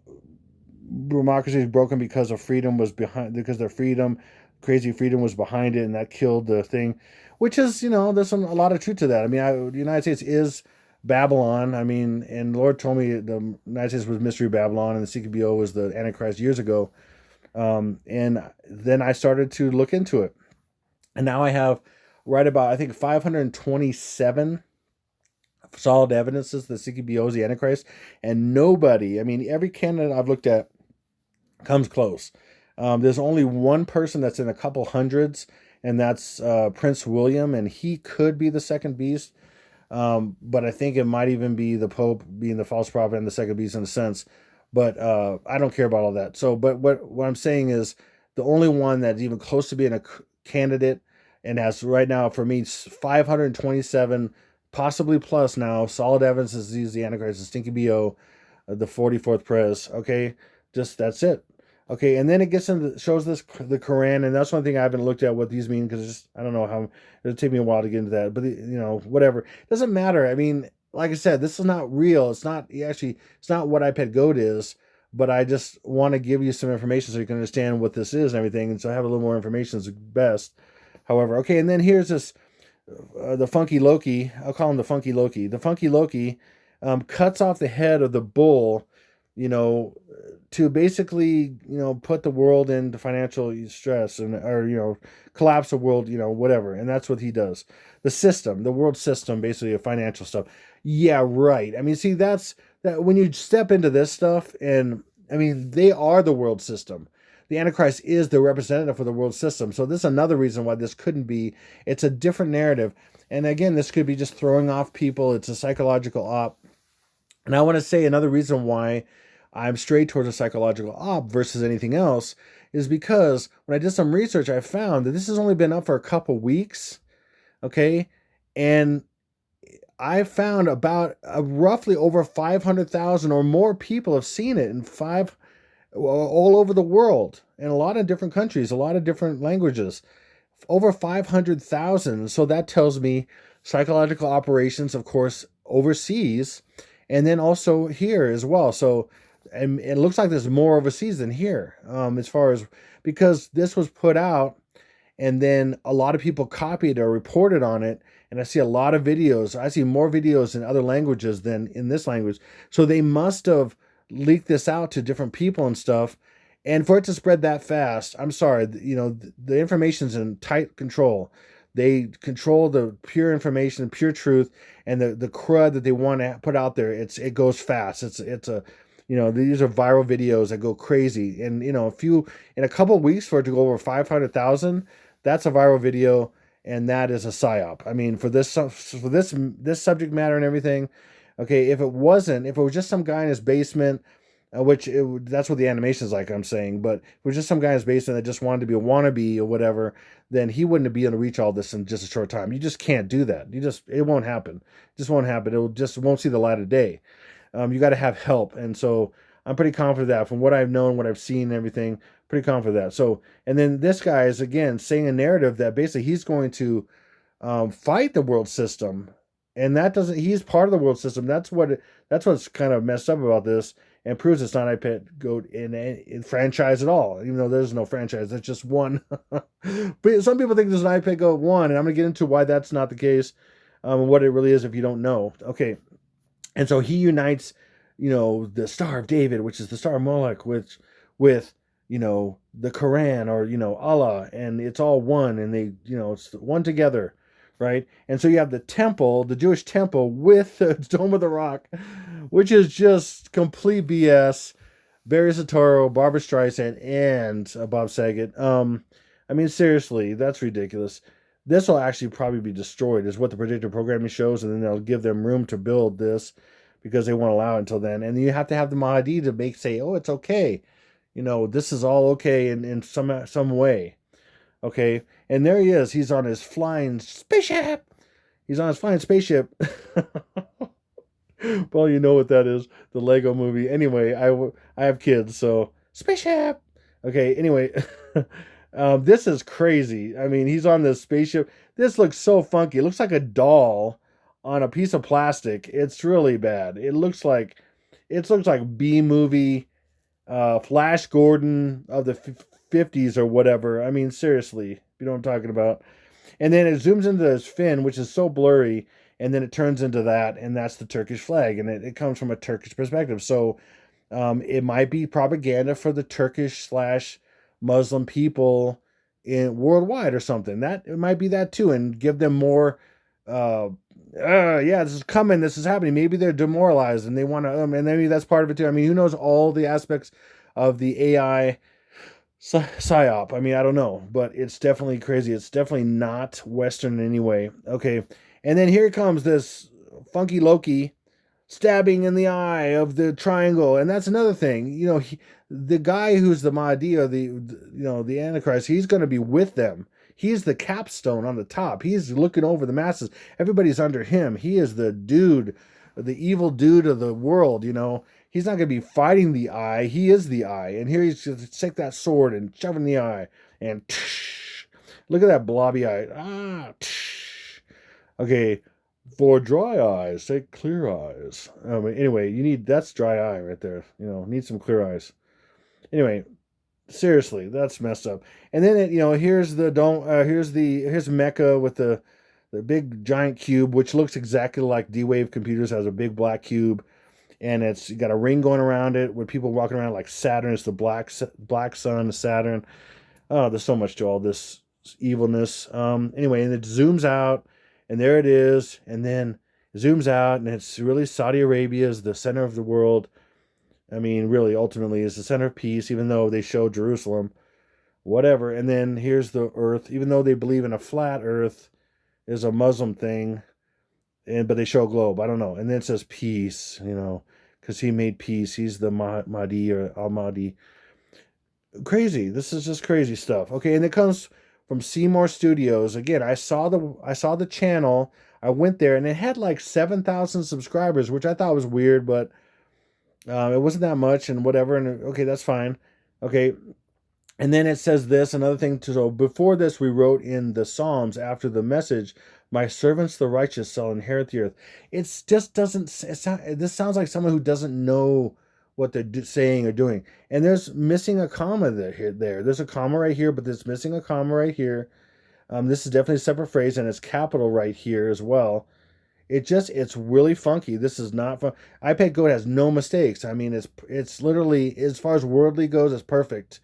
democracy is broken because of freedom was behind, because their freedom, crazy freedom was behind it, and that killed the thing, which is, there's a lot of truth to that. I mean, the United States is Babylon. I mean, and the Lord told me the United States was Mystery Babylon, and the CKBO was the Antichrist years ago. And then I started to look into it, and now I have right about, I think, 527 solid evidences that CKBO is the Antichrist, and nobody, I mean, every candidate I've looked at comes close. There's only one person that's in a couple hundreds, and that's Prince William, and he could be the second beast. But I think it might even be the Pope being the false prophet and the second beast in a sense. But I don't care about all that. So, but what I'm saying is the only one that's even close to being a candidate and has right now for me 527, possibly plus now, solid evidence is he's the Antichrist, the stinky BO, the 44th press. Okay, just that's it. Okay, and then it gets into shows this the Quran, and that's one thing I haven't looked at what these mean because I don't know how it'll take me a while to get into that. But whatever, it doesn't matter. I mean, like I said, this is not real. It's not what iPad Goat is. But I just want to give you some information so you can understand what this is and everything. And so I have a little more information is best. However, okay, and then here's this the Funky Loki. I'll call him the Funky Loki. The Funky Loki cuts off the head of the bull, to basically, put the world into financial stress or collapse the world, whatever. And that's what he does. The system, the world system, basically of financial stuff. Yeah, right. I mean, see, that's that when you step into this stuff, and I mean, they are the world system. The Antichrist is the representative for the world system. So this is another reason why this couldn't be. It's a different narrative. And again, this could be just throwing off people. It's a psychological op. And I want to say another reason why I'm straight towards a psychological op versus anything else is because when I did some research, I found that this has only been up for a couple weeks. Okay. And I found about roughly over 500,000 or more people have seen it in all over the world, in a lot of different countries, a lot of different languages, over 500,000. So that tells me psychological operations, of course, overseas, and then also here as well. So, and it looks like there's more overseas than here, as far as, because this was put out and then a lot of people copied or reported on it. And I see a lot of videos. I see more videos in other languages than in this language. So they must have leaked this out to different people and stuff. And for it to spread that fast, I'm sorry, the information's in tight control. They control the pure information, pure truth, and the crud that they want to put out there. It goes fast. It's a these are viral videos that go crazy. And in a couple of weeks for it to go over 500,000, that's a viral video. And that is a psyop. I mean, for this subject matter and everything. Okay, if it was just some guy in his basement, that's what the animation is like, I'm saying. But if it was just some guy in his basement that just wanted to be a wannabe or whatever, then he wouldn't be able to reach all this in just a short time. You just can't do that. It won't happen. It just won't happen. It won't see the light of day. You got to have help. And so I'm pretty confident that from what I've known, what I've seen and everything, pretty confident that. So, and then this guy is again saying a narrative that basically he's going to fight the world system, and he's part of the world system. That's what's kind of messed up about this, and proves it's not iPad Goat in franchise at all, even though there's no franchise. That's just one. But some people think there's an iPad Goat 1, and I'm going to get into why that's not the case, and what it really is if you don't know. Okay, and so he unites, the Star of David, which is the Star of Moloch, with the Quran or, Allah, and it's all one, and they, it's one together. right? And so you have the temple, the Jewish temple with the Dome of the Rock, which is just complete BS. Barry Soetoro, Barbara Streisand, and Bob Saget. I mean, seriously, that's ridiculous. This will actually probably be destroyed, is what the predictive programming shows, and then they'll give them room to build this because they won't allow it until then. And you have to have the Mahdi to say, oh, it's okay. This is all okay in some way. Okay, and there he is. He's on his flying spaceship. He's on his flying spaceship. Well, you know what that is, the Lego movie. Anyway, I have kids, so spaceship. Okay, anyway, this is crazy. I mean, he's on this spaceship. This looks so funky. It looks like a doll on a piece of plastic. It's really bad. It looks like B movie, Flash Gordon of the 50s or whatever. I mean, seriously, you know what I'm talking about. And then it zooms into his fin, which is so blurry, and then it turns into that, and that's the Turkish flag, and it comes from a Turkish perspective. So it might be propaganda for the Turkish/Muslim people in worldwide or something. That it might be that too, and give them more. Yeah, this is coming. This is happening. Maybe they're demoralized and they want to. And maybe that's part of it too. I mean, who knows all the aspects of the AI psyop? I mean, I don't know, but it's definitely crazy. It's definitely not Western in any way. Okay, and then here comes this funky Loki stabbing in the eye of the triangle, and that's another thing. The guy who's the Mahdi or the Antichrist, he's going to be with them. He's the capstone on the top. He's looking over the masses. Everybody's under him. He is the dude, the evil dude of the world. He's not going to be fighting the eye. He is the eye. And here he's going to take that sword and shove in the eye. And look at that blobby eye. Okay, for dry eyes, say clear eyes. Anyway, that's dry eye right there. Need some clear eyes. Anyway, seriously, that's messed up. And then here's the dome. Here's Mecca with the big giant cube, which looks exactly like D-Wave Computers has a big black cube, and it's got a ring going around it with people walking around like Saturn. It's the black sun of Saturn. Oh, there's so much to all this evilness. Anyway, and it zooms out, and there it is, and then it zooms out, and it's really Saudi Arabia is the center of the world. I mean, really, ultimately, is the center of peace, even though they show Jerusalem, whatever. And then here's the earth, even though they believe in a flat earth is a Muslim thing, but they show a globe. I don't know. And then it says peace, because he made peace. He's the Mahdi or Al-Mahdi. Crazy. This is just crazy stuff. Okay, and it comes from Seymour Studios. Again, I saw the channel. I went there, and it had like 7,000 subscribers, which I thought was weird, but it wasn't that much and whatever. And okay, that's fine. Okay. And then it says this, another thing so before this, we wrote in the Psalms after the message, my servants, the righteous, shall inherit the earth. It just doesn't, this sounds like someone who doesn't know what they're saying or doing. And there's missing a comma there. There's a comma right here, but there's missing a comma right here. This is definitely a separate phrase, and it's capital right here as well. It's really funky. This is not fun. iPad Goat has no mistakes. I mean, it's literally, as far as worldly goes, it's perfect.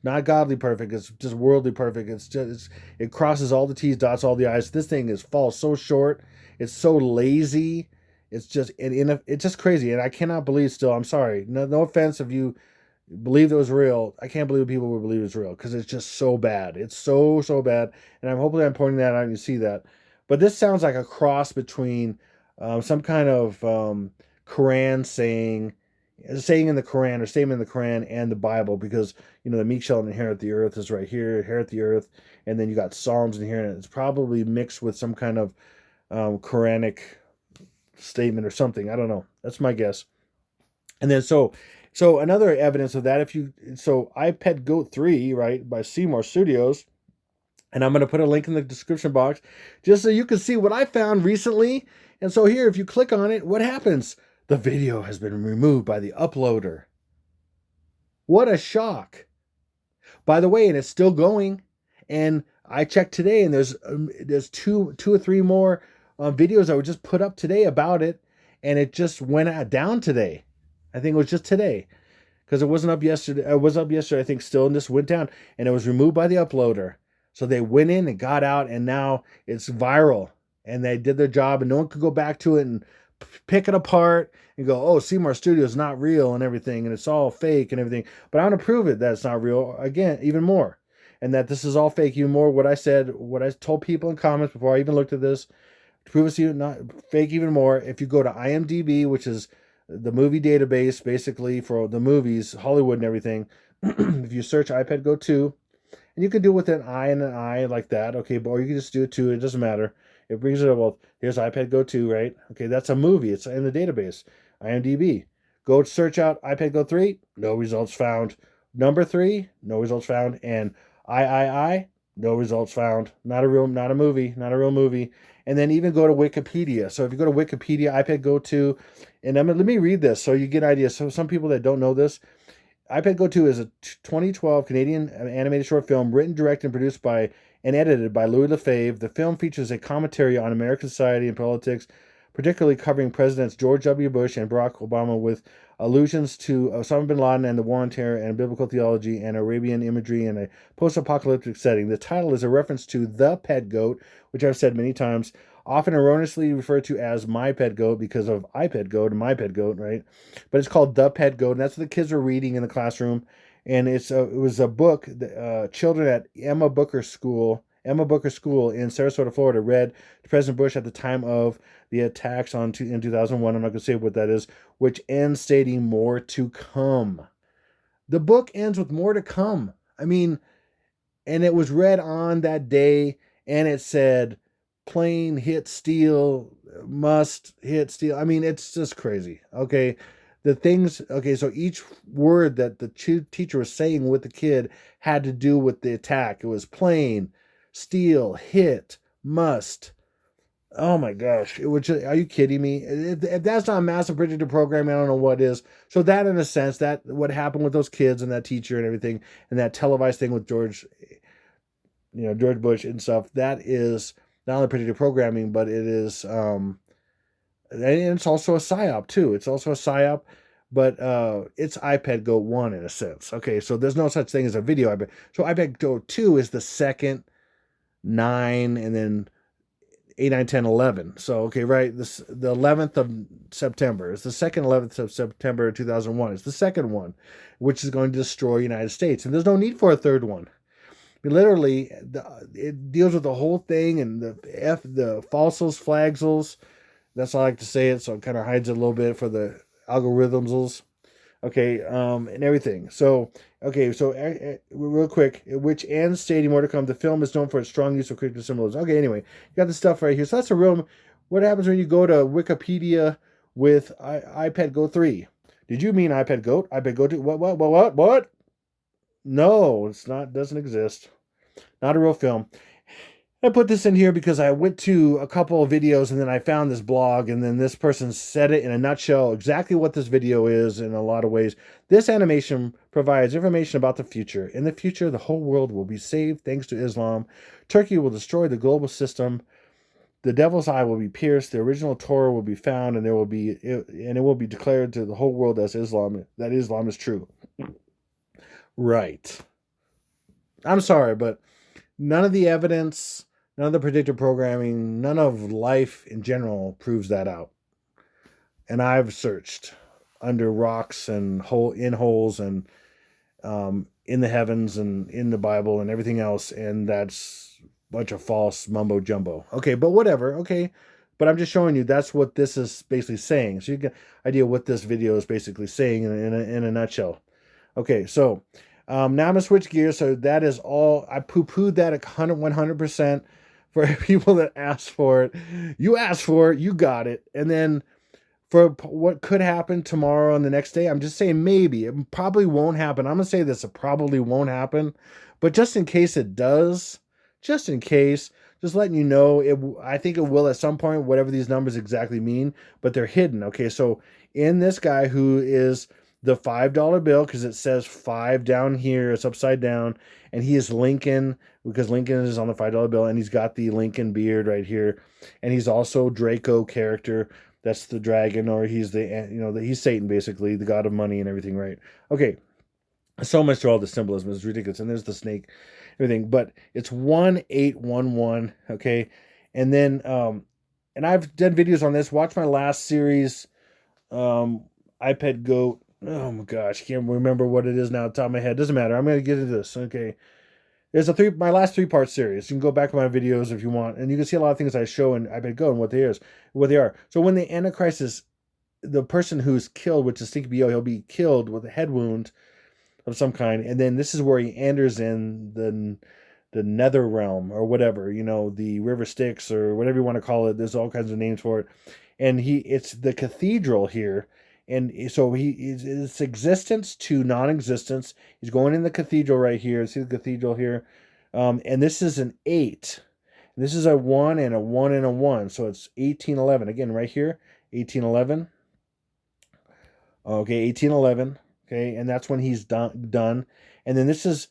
Not godly perfect. It's just worldly perfect. It crosses all the T's, dots all the I's. This thing falls so short. It's so lazy. It's just it's just crazy. And I cannot believe still. I'm sorry. No offense if you believed it was real. I can't believe people would believe it's real because it's just so bad. It's so bad. And I'm pointing that out and you see that. But this sounds like a cross between some kind of Quran saying in the Quran or statement in the Quran and the Bible, because the meek shall inherit the earth is right here, inherit the earth, and then you got Psalms in here, and it's probably mixed with some kind of Quranic statement or something. I don't know. That's my guess. And then so another evidence of that, iPad Goat 3, right, by Seymour Studios. And I'm going to put a link in the description box just so you can see what I found recently. And so here, if you click on it, what happens? The video has been removed by the uploader. What a shock. By the way, and it's still going. And I checked today, and there's two or three more videos that were just put up today about it. And it just went down today. I think it was just today. Because it wasn't up yesterday. It was up yesterday, I think, still, and this went down. And it was removed by the uploader. So they went in and got out, and now it's viral. and they did their job, and no one could go back to it and pick it apart and go, oh, Seymour Studio is not real and everything, and it's all fake and everything. But I want to prove it that it's not real again, even more, and that this is all fake even more. What I said, what I told people in comments before I even looked at this, to prove it's not fake even more, if you go to IMDb, which is the movie database basically for the movies, Hollywood and everything, if you search iPad Go 2, and you can do it with an I and an I like that, okay, or you can just do it too, it doesn't matter. It brings it up, well, here's iPad Go 2, right? Okay, that's a movie, it's in the database, IMDb. Go search out iPad Go 3, no results found. Number 3, no results found. And I, no results found. Not a real movie. And then even go to Wikipedia. So if you go to Wikipedia, iPad Go 2, and let me read this so you get an idea. So some people that don't know this, iPad Go 2 is a 2012 Canadian animated short film written, directed, and produced by and edited by Louis Lefebvre. The film features a commentary on American society and politics, particularly covering Presidents George W. Bush and Barack Obama, with allusions to Osama bin Laden and the war on terror, and biblical theology and Arabian imagery in a post-apocalyptic setting. The title is a reference to The Pet Goat, which I've said many times, often erroneously referred to as My Pet Goat because of iPad Goat and My Pet Goat, right? But it's called The Pet Goat, and that's what the kids were reading in the classroom. And it was a book that children at Emma Booker School in Sarasota, Florida, read to President Bush at the time of the attacks in 2001. I'm not going to say what that is, which ends stating more to come. The book ends with more to come. I mean, and it was read on that day, and it said, plane hit steel, must hit steel. I mean, it's just crazy. Okay. So each word that the teacher was saying with the kid had to do with the attack. It was plane, steel, hit, must. Oh my gosh. Are you kidding me? If that's not massive predictive programming, I don't know what is. So that, in a sense, that what happened with those kids and that teacher and everything, and that televised thing with George Bush and stuff, that is not only predictive programming, but it is, and it's also a psyop too. It's also a psyop, but it's iPad Go 1 in a sense. Okay, so there's no such thing as a video iPad. So iPad Go 2 is the second 9, and then 8, 9, 10, 11. So, okay, right, the 11th of September. It's the second 11th of September 2001. It's the second one, which is going to destroy the United States. And there's no need for a third one. Literally, it deals with the whole thing, and the falsels, flagsels. That's how I like to say it, so it kind of hides it a little bit for the algorithms. Okay, and everything. So, okay, so real quick, which ends stating more to come. The film is known for its strong use of cryptic symbolism. Okay, anyway, you got the stuff right here. So that's a real. What happens when you go to Wikipedia with iPad Go 3? Did you mean iPad Goat? iPad Go 2? What? No, it's not. Doesn't exist. Not a real film. I put this in here because I went to a couple of videos, and then I found this blog, and then this person said it in a nutshell exactly what this video is in a lot of ways. This animation provides information about the future. In the future, the whole world will be saved thanks to Islam. Turkey will destroy the global system. The devil's eye will be pierced. The original Torah will be found, and it will be declared to the whole world as Islam that Islam is true. Right. I'm sorry, but none of the evidence, none of the predictive programming, none of life in general proves that out. And I've searched under rocks and in holes and in the heavens and in the Bible and everything else, and that's a bunch of false mumbo jumbo. Okay, but whatever. Okay, but I'm just showing you that's what this is basically saying, so you get an idea what this video is basically saying in a nutshell. Okay, so now I'm going to switch gears. So that is all. I poo-pooed that 100% for people that asked for it. You asked for it. You got it. And then for what could happen tomorrow and the next day, I'm just saying maybe. It probably won't happen. I'm going to say this. It probably won't happen. But just in case it does, just in case, just letting you know, I think it will at some point, whatever these numbers exactly mean. But they're hidden. Okay, so in this guy who is the $5 bill, because it says 5 down here, it's upside down, and he is Lincoln, because Lincoln is on the $5 bill, and he's got the Lincoln beard right here, and he's also Draco character, that's the dragon, or he's he's Satan, basically, the god of money and everything, right? Okay, so much to all the symbolism, it's ridiculous, and there's the snake, everything, but it's 1811, okay, and then and I've done videos on this. Watch my last series, iPad Goat. Oh my gosh, I can't remember what it is now, top of my head. Doesn't matter. I'm going to get into this. Okay. There's my last 3-part series. You can go back to my videos if you want, and you can see a lot of things I show in iPad Go and what they are. So when the Antichrist is the person who's killed, which is Stinky BO, he'll be killed with a head wound of some kind, and then this is where he enters in the nether realm or whatever, the river Styx or whatever you want to call it. There's all kinds of names for it, and it's the cathedral here. And so it's existence to non-existence. He's going in the cathedral right here. See the cathedral here? And this is an 8. This is a 1 and a 1 and a 1. So it's 1811. Again, right here, 1811. Okay, 1811. Okay, and that's when he's done. And then this is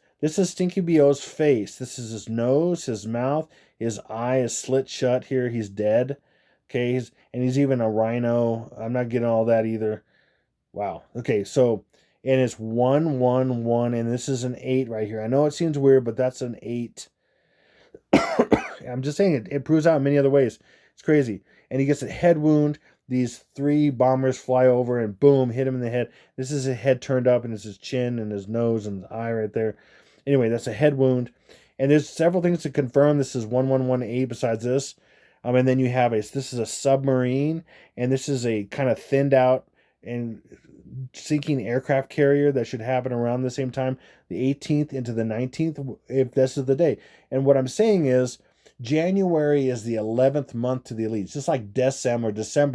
Stinky BO's face. This is his nose, his mouth, his eye is slit shut here. He's dead. Okay, he's even a rhino. I'm not getting all that either. Wow. Okay, so, and it's 1, 1, 1, and this is an 8 right here. I know it seems weird, but that's an 8. I'm just saying it proves out in many other ways. It's crazy. And he gets a head wound. These 3 bombers fly over and boom, hit him in the head. This is his head turned up, and it's his chin and his nose and his eye right there. Anyway, that's a head wound. And there's several things to confirm this is 1118 besides this. And then you have this is a submarine, and this is a kind of thinned out and sinking aircraft carrier that should happen around the same time, the 18th into the 19th, if this is the day. And what I'm saying is January is the 11th month to the elites, just like December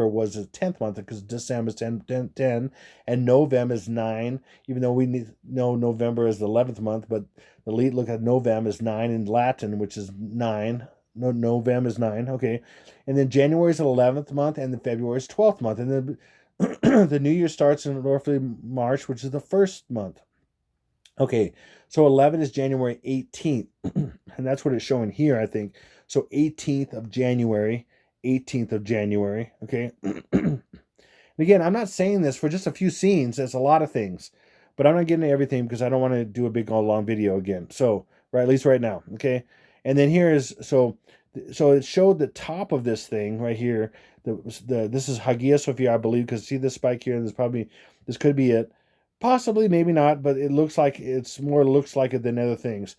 was the 10th month, because December is 10, and November is 9, even though we know November is the 11th month, but the elite look at November as 9 in Latin, which is 9. No, November is 9, okay. And then January is the 11th month, and then February is 12th month, and then the new year starts in roughly March, which is the first month. Okay, so 11 is January 18th, and that's what it's showing here, I think. So 18th of January, okay? And again, I'm not saying this for just a few scenes. That's a lot of things, but I'm not getting to everything because I don't want to do a big, long video again. So, right, at least right now, okay? And then here is, so it showed the top of this thing right here. This is Hagia Sophia, I believe, because see this spike here, and this could be it. Possibly, maybe not, but it looks like looks like it than other things.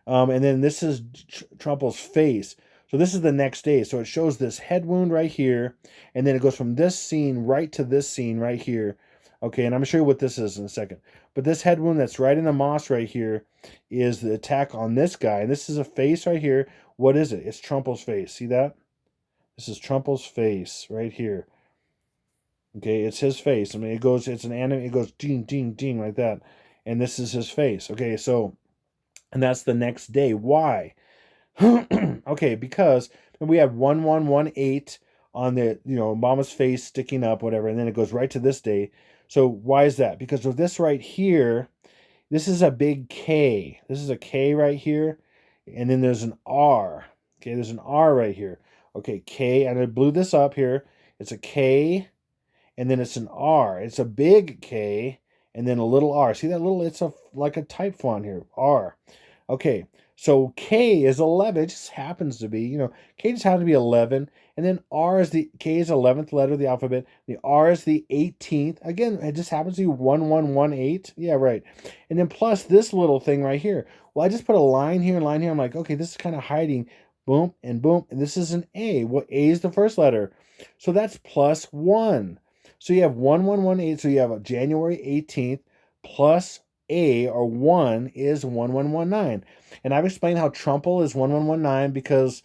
And then this is Trumple's face. So this is the next day. So it shows this head wound right here, and then it goes from this scene right to this scene right here. Okay, and I'm going to show you what this is in a second. But this head wound that's right in the moss right here is the attack on this guy. And this is a face right here. What is it? It's Trumple's face. See that? This is Trumple's face right here. Okay, it's his face. I mean, it's an anime. It goes ding, ding, ding like that. And this is his face. Okay, so, and that's the next day. Why? Okay, because we have 1118 on the, Obama's face sticking up, whatever, and then it goes right to this day. So why is that? Because of this right here, this is a big K. This is a K right here, and then there's an R. Okay, there's an R right here. Okay, K, and I blew this up here. It's a K, and then it's an R. It's a big K, and then a little R. See that little, it's like a type font here, R. Okay, so K is 11. It just happens to be, K just happens to be 11. And then K is 11th letter of the alphabet. The R is the 18th. Again, it just happens to be 1118. Yeah, right. And then plus this little thing right here. Well, I just put a line here and line here. I'm like, okay, this is kind of hiding. Boom and boom. And this is an A. Well, A is the first letter. So that's plus 1. So you have 1118. So you have a January 18th plus A, or 1, is 1119. And I've explained how Trumple is 1119 because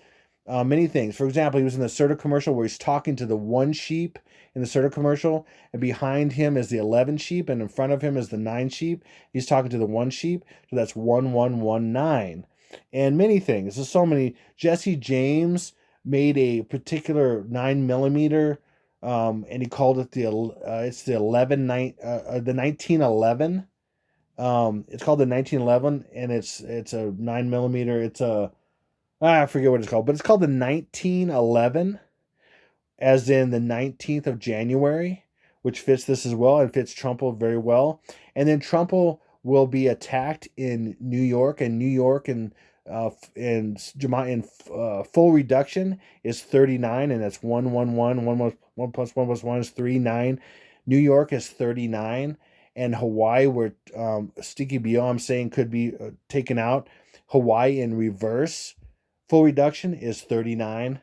many things. For example, he was in the Serta commercial where he's talking to the 1 sheep in the Serta commercial, and behind him is the 11 sheep, and in front of him is the 9 sheep. He's talking to the 1 sheep, so that's 1119. And many things. There's so many. Jesse James made a particular 9mm, and he called it the 1911. It's called the 1911, and it's a 9mm. I forget what it's called, but it's called the 1911, as in the 19th of January, which fits this as well and fits Trumple very well. And then Trumple will be attacked in New York, and and full reduction is 39, and that's 111. 1 plus 1 plus 1 is 39. New York is 39, and Hawaii, where Sticky BO, I'm saying, could be taken out. Hawaii in reverse, full reduction is 39.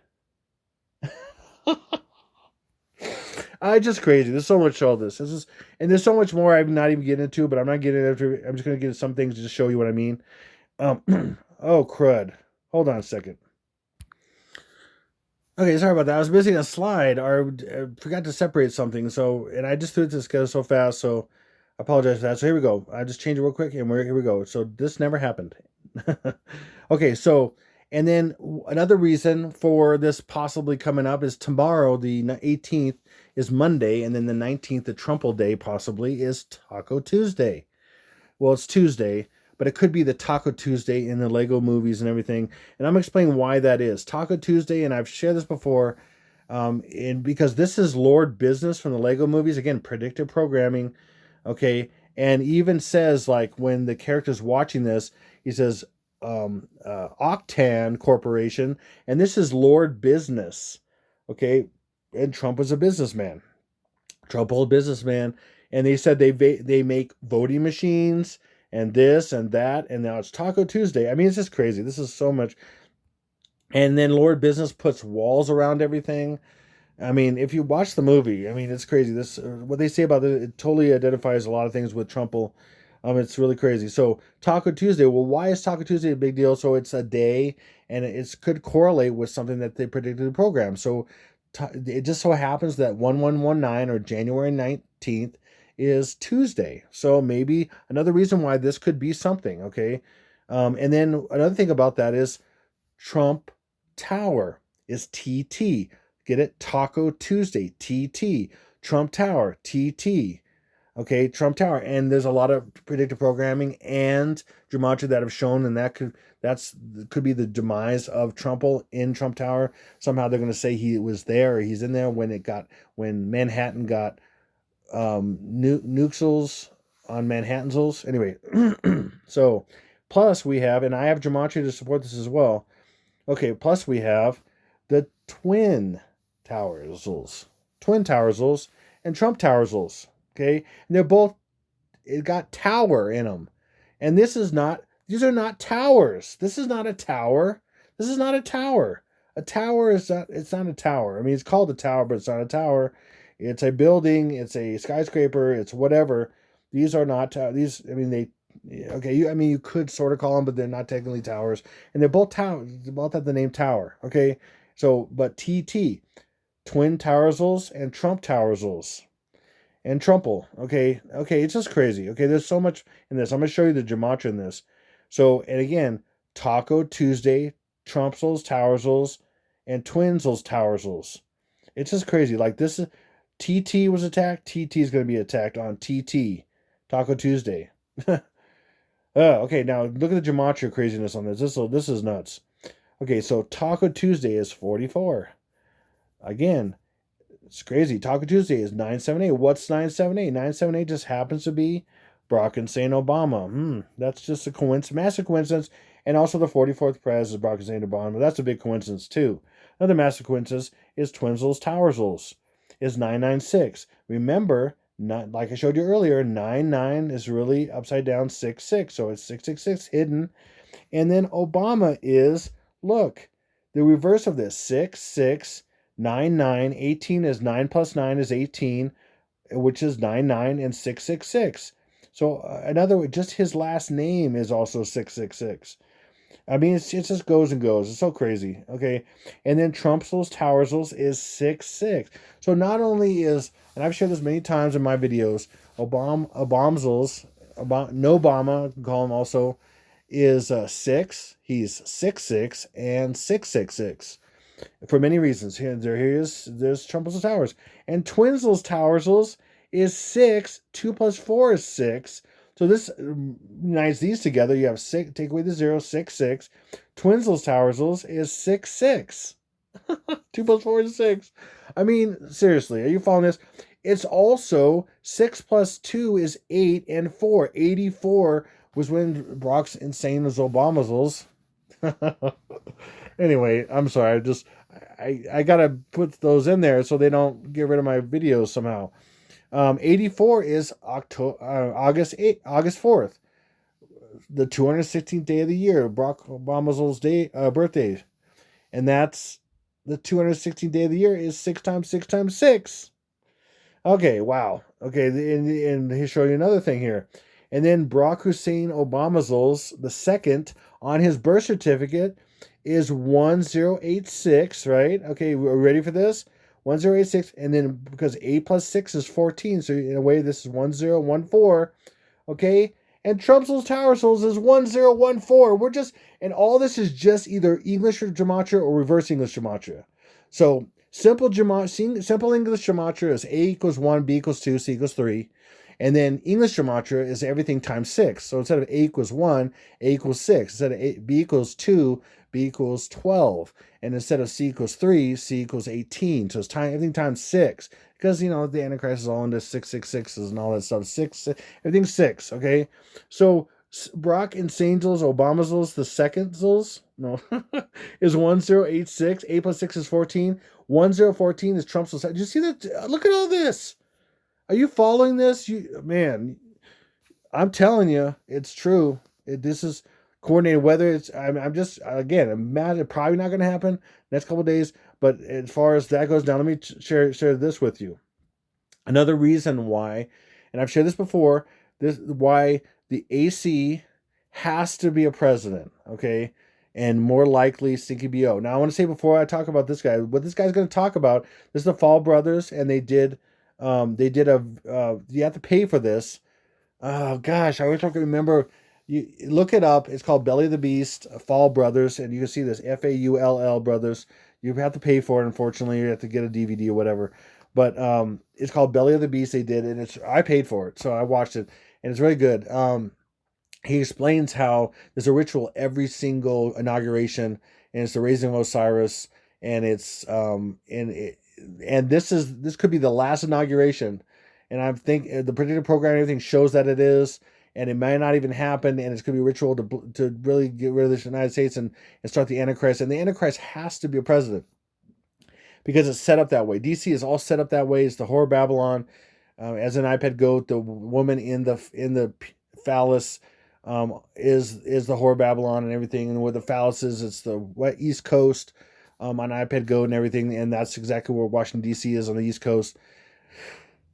Just crazy. There's so much to all this. And there's so much more I'm not even getting into, but I'm not getting into it. I'm just going to get into some things to just show you what I mean. Oh, crud. Hold on a second. Okay, sorry about that. I was missing a slide, or forgot to separate something. And I just threw it together so fast, so I apologize for that. So here we go. I just changed it real quick, and here we go. So this never happened. Okay, so, and then another reason for this possibly coming up is tomorrow, the 18th, is Monday, and then the 19th, the Trumple Day, possibly, is Taco Tuesday. Well, it's Tuesday, but it could be the Taco Tuesday in the Lego movies and everything. And I'm explaining why that is. Taco Tuesday, and I've shared this before, and because this is Lord Business from the Lego movies. Again, predictive programming, okay? And even says, like, when the character's watching this, he says, Octan Corporation, and this is Lord Business, okay? And Trump was a businessman. Trump was a businessman, and they said they make voting machines and this and that, and now it's Taco Tuesday. I mean, it's just crazy. This is so much. And then Lord Business puts walls around everything. I mean, if you watch the movie, I mean, it's crazy. This what they say about it totally identifies a lot of things with Trumple. It's really crazy. So Taco Tuesday. Well, why is Taco Tuesday a big deal? So it's a day, and it could correlate with something that they predicted in the program. So it just so happens that 1119 or January 19th is Tuesday. So maybe another reason why this could be something, okay? And then another thing about that is Trump Tower is TT. Get it? Taco Tuesday, TT. Trump Tower, TT. Okay, Trump Tower. And there's a lot of predictive programming and Gematria that have shown, and that could be the demise of Trumple in Trump Tower. Somehow they're going to say he was there, or he's in there when Manhattan got nuxels on Manhattans. Anyway, so plus we have, and I have Gematria to support this as well. Okay, plus we have the Twin Towers, and Trump Towers. Okay, and they're both, it got tower in them, and these are not towers. This is not a tower. This is not a tower. A tower is not. It's not a tower. I mean, it's called a tower, but it's not a tower. It's a building. It's a skyscraper. It's whatever. These are not these. I mean, they. Okay, you could sort of call them, but they're not technically towers, and they're both towers. They both have the name tower. Okay, so but TT, Twin Towersals and Trump Towersals. And Trumple, okay, it's just crazy. Okay, there's so much in this. I'm going to show you the Gematria in this. So, and again, Taco Tuesday, Trumpsels, Towersels, and Twinsels, Towersels. It's just crazy. Like this, TT was attacked. TT is going to be attacked on TT, Taco Tuesday. Okay, now look at the Gematria craziness on this. This is nuts. Okay, so Taco Tuesday is 44. Again, it's crazy. Taco Tuesday is 978. What's 978? 978 just happens to be Barack Hussein Obama. That's just a coincidence, massive coincidence. And also the 44th president is Barack Hussein Obama. That's a big coincidence too. Another massive coincidence is Twinsels Towersels is 996. Remember, not like I showed you earlier, 99 is really upside down 66. So it's 666 hidden. And then Obama is, look, the reverse of this, 6 9 9. 18 is 9 plus 9 is 18, which is 99 and 666. So another way, just his last name is also 666. I mean, it just goes and goes. It's so crazy. Okay, and then Trumpsels Towersels is 66. So not only is, and I've shared this many times in my videos, Obamsels, no Obama, I can call him also, is 6. He's 66 and 666. For many reasons. There's Trumples Towers. And Twinsels Towersels is 6. 2 plus 4 is 6. So this unites these together. You have 6, take away the 0, 6, 6. Twinsels Towersels is 6, 6. 2 plus 4 is 6. I mean, seriously, are you following this? It's also 6 plus 2 is 8 and 4. 84 was when Barack's insane was Obama's. Anyway, I'm sorry. I gotta put those in there so they don't get rid of my videos somehow. 84 is August 4th, the 216th day of the year, Barack Obama's birthday, and that's the 216th day of the year is 6 times 6 times 6. Okay, wow. Okay, and he'll show you another thing here. And then Barack Hussein Obama's the second on his birth certificate is 1086, right? Okay, we're ready for this? 1086, and then because 8 plus 6 is 14, so in a way this is 1014, okay? And Trump's Tower Souls is 1014. We're just, and all this is just either English Gematria or reverse English Gematria. So simple English Gematria is A equals 1, B equals 2, C equals 3. And then English Gematria is everything times 6. So instead of A equals 1, A equals 6. Instead of B equals 2, B equals 12. And instead of C equals 3, C equals 18. So it's everything times 6. Because, the Antichrist is all into 666s and all that stuff. Everything's 6, okay? So Barack and Sainzel's, Obama's, the second no, is 1086. 8 plus 6 is 14. 1014 is Trump's. Did you see that? Look at all this. Are you following this? Man, I'm telling you, it's true. This is coordinated. Whether it's, I'm just, again, I'm mad. It's probably not going to happen next couple of days. But as far as that goes down, let me share this with you. Another reason why, and I've shared this before, why the AC has to be a president, okay? And more likely Stinky BO. Now, I want to say before I talk about this guy, what this guy's going to talk about, this is the Faull brothers, and they did you have to pay for this. Oh, gosh, I wish I could remember. You look it up. It's called Belly of the Beast, Faull Brothers, and you can see this, Faull Brothers. You have to pay for it, unfortunately. You have to get a DVD or whatever. But it's called Belly of the Beast. They did, and I paid for it, so I watched it, and it's really good. He explains how there's a ritual every single inauguration, and it's the raising of Osiris, and it's and this could be the last inauguration, and I think the predictive program and everything shows that it is, and it might not even happen, and it's going to be a ritual to really get rid of the United States and start the Antichrist, and the Antichrist has to be a president because it's set up that way. DC is all set up that way. It's the Whore of Babylon, as an iPad goat, the woman in the phallus is the Whore of Babylon and everything, and where the phallus is, it's the East Coast. On iPad Go and everything, and that's exactly where Washington, D.C. is on the East Coast.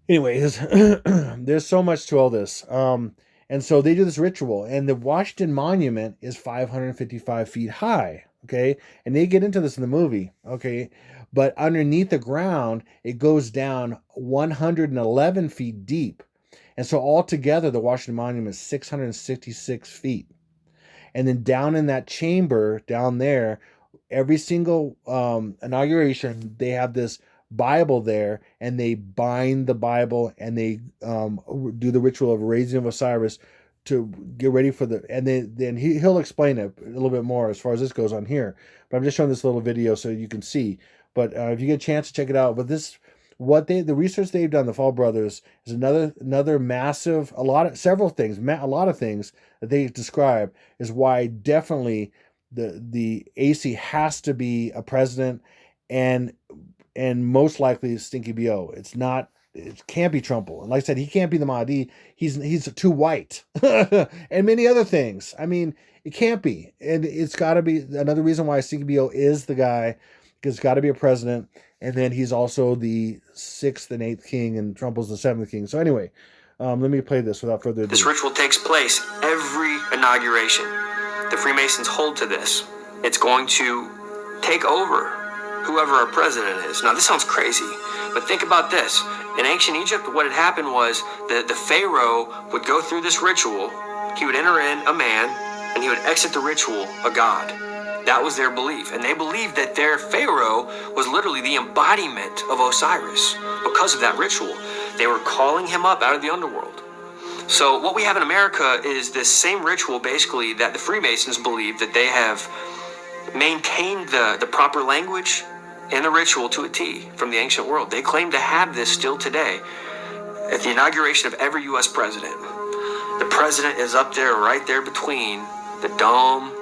Anyway, there's so much to all this. And so they do this ritual, and the Washington Monument is 555 feet high, okay? And they get into this in the movie, okay? But underneath the ground, it goes down 111 feet deep. And so altogether, the Washington Monument is 666 feet. And then down in that chamber, down there, every single inauguration, they have this Bible there, and they bind the Bible, and they do the ritual of raising of Osiris to get ready for and then he'll explain it a little bit more as far as this goes on here. But I'm just showing this little video so you can see. But if you get a chance to check it out, but the research they've done, the Faull brothers, is another massive, a lot of things that they describe is why definitely the AC has to be a president, and most likely Stinky BO. It can't be Trump. And like I said, he can't be the Mahdi. He's too white. And many other things. I mean, it can't be. And it's got to be another reason why Stinky BO is the guy, because it's got to be a president. And then he's also the 6th and 8th king, and Trump was the 7th king. So anyway, let me play this without further ado. This ritual takes place every inauguration. The Freemasons hold to this. It's going to take over whoever our president is. Now, this sounds crazy, but think about this. In ancient Egypt, what had happened was the Pharaoh would go through this ritual. He would enter in a man, and he would exit the ritual a god. That was their belief. And they believed that their Pharaoh was literally the embodiment of Osiris because of that ritual. They were calling him up out of the underworld. So what we have in America is this same ritual, basically, that the Freemasons believe that they have maintained the proper language and the ritual to a T from the ancient world. They claim to have this still today. At the inauguration of every U.S. president, the president is up there, right there between the dome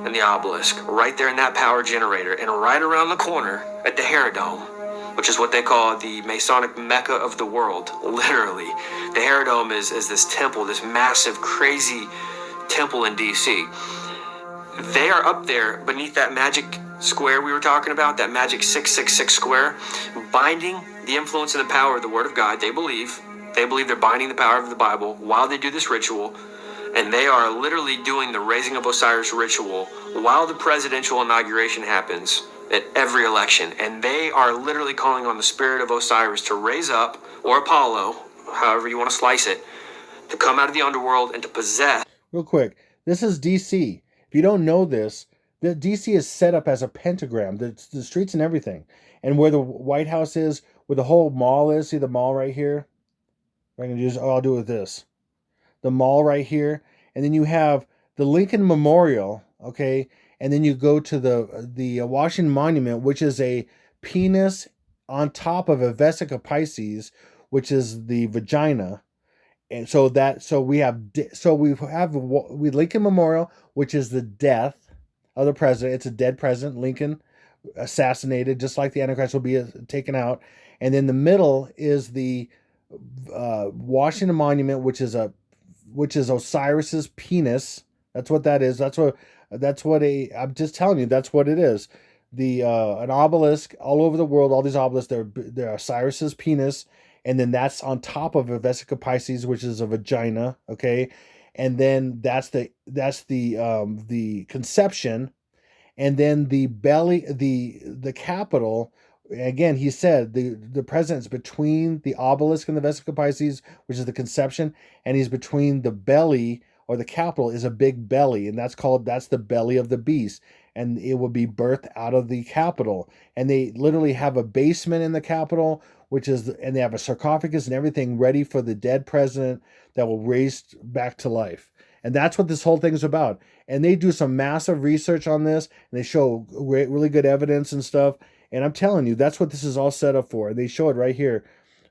and the obelisk, right there in that power generator, and right around the corner at the Herodome, which is what they call the Masonic Mecca of the world, literally. The Herodome is this temple, this massive, crazy temple in DC. They are up there beneath that magic square we were talking about, that magic 666 square, binding the influence and the power of the Word of God. They believe they're binding the power of the Bible while they do this ritual, and they are literally doing the raising of Osiris ritual while the presidential inauguration happens at every election. And they are literally calling on the spirit of Osiris to raise up, or Apollo, however you want to slice it, to come out of the underworld and to possess. Real quick, this is DC. If you don't know this, the DC is set up as a pentagram, the streets and everything. And where the White House is, where the whole mall is, see the mall right here? I can just, I'll do it with this. The mall right here. And then you have the Lincoln Memorial, okay? And then you go to the Washington Monument, which is a penis on top of a Vesica Pisces, which is the vagina. And we have Lincoln Memorial, which is the death of the president. It's a dead president, Lincoln, assassinated, just like the Antichrist will be taken out. And then the middle is the Washington Monument, which is Osiris's penis. That's what that is. I'm just telling you, that's what it is. An obelisk all over the world, all these obelisks, they're Osiris's penis. And then that's on top of a Vesica Pisces, which is a vagina, okay? And then that's the conception, and then the belly, the capital. Again, he said the president's between the obelisk and the Vesica Pisces, which is the conception, and he's between the belly, or the capital is a big belly, and that's the belly of the beast, and it will be birthed out of the capital. And they literally have a basement in the capital, and they have a sarcophagus and everything ready for the dead president that will raise back to life. And that's what this whole thing is about. And they do some massive research on this, and they show really good evidence and stuff. And I'm telling you, that's what this is all set up for. And they show it right here.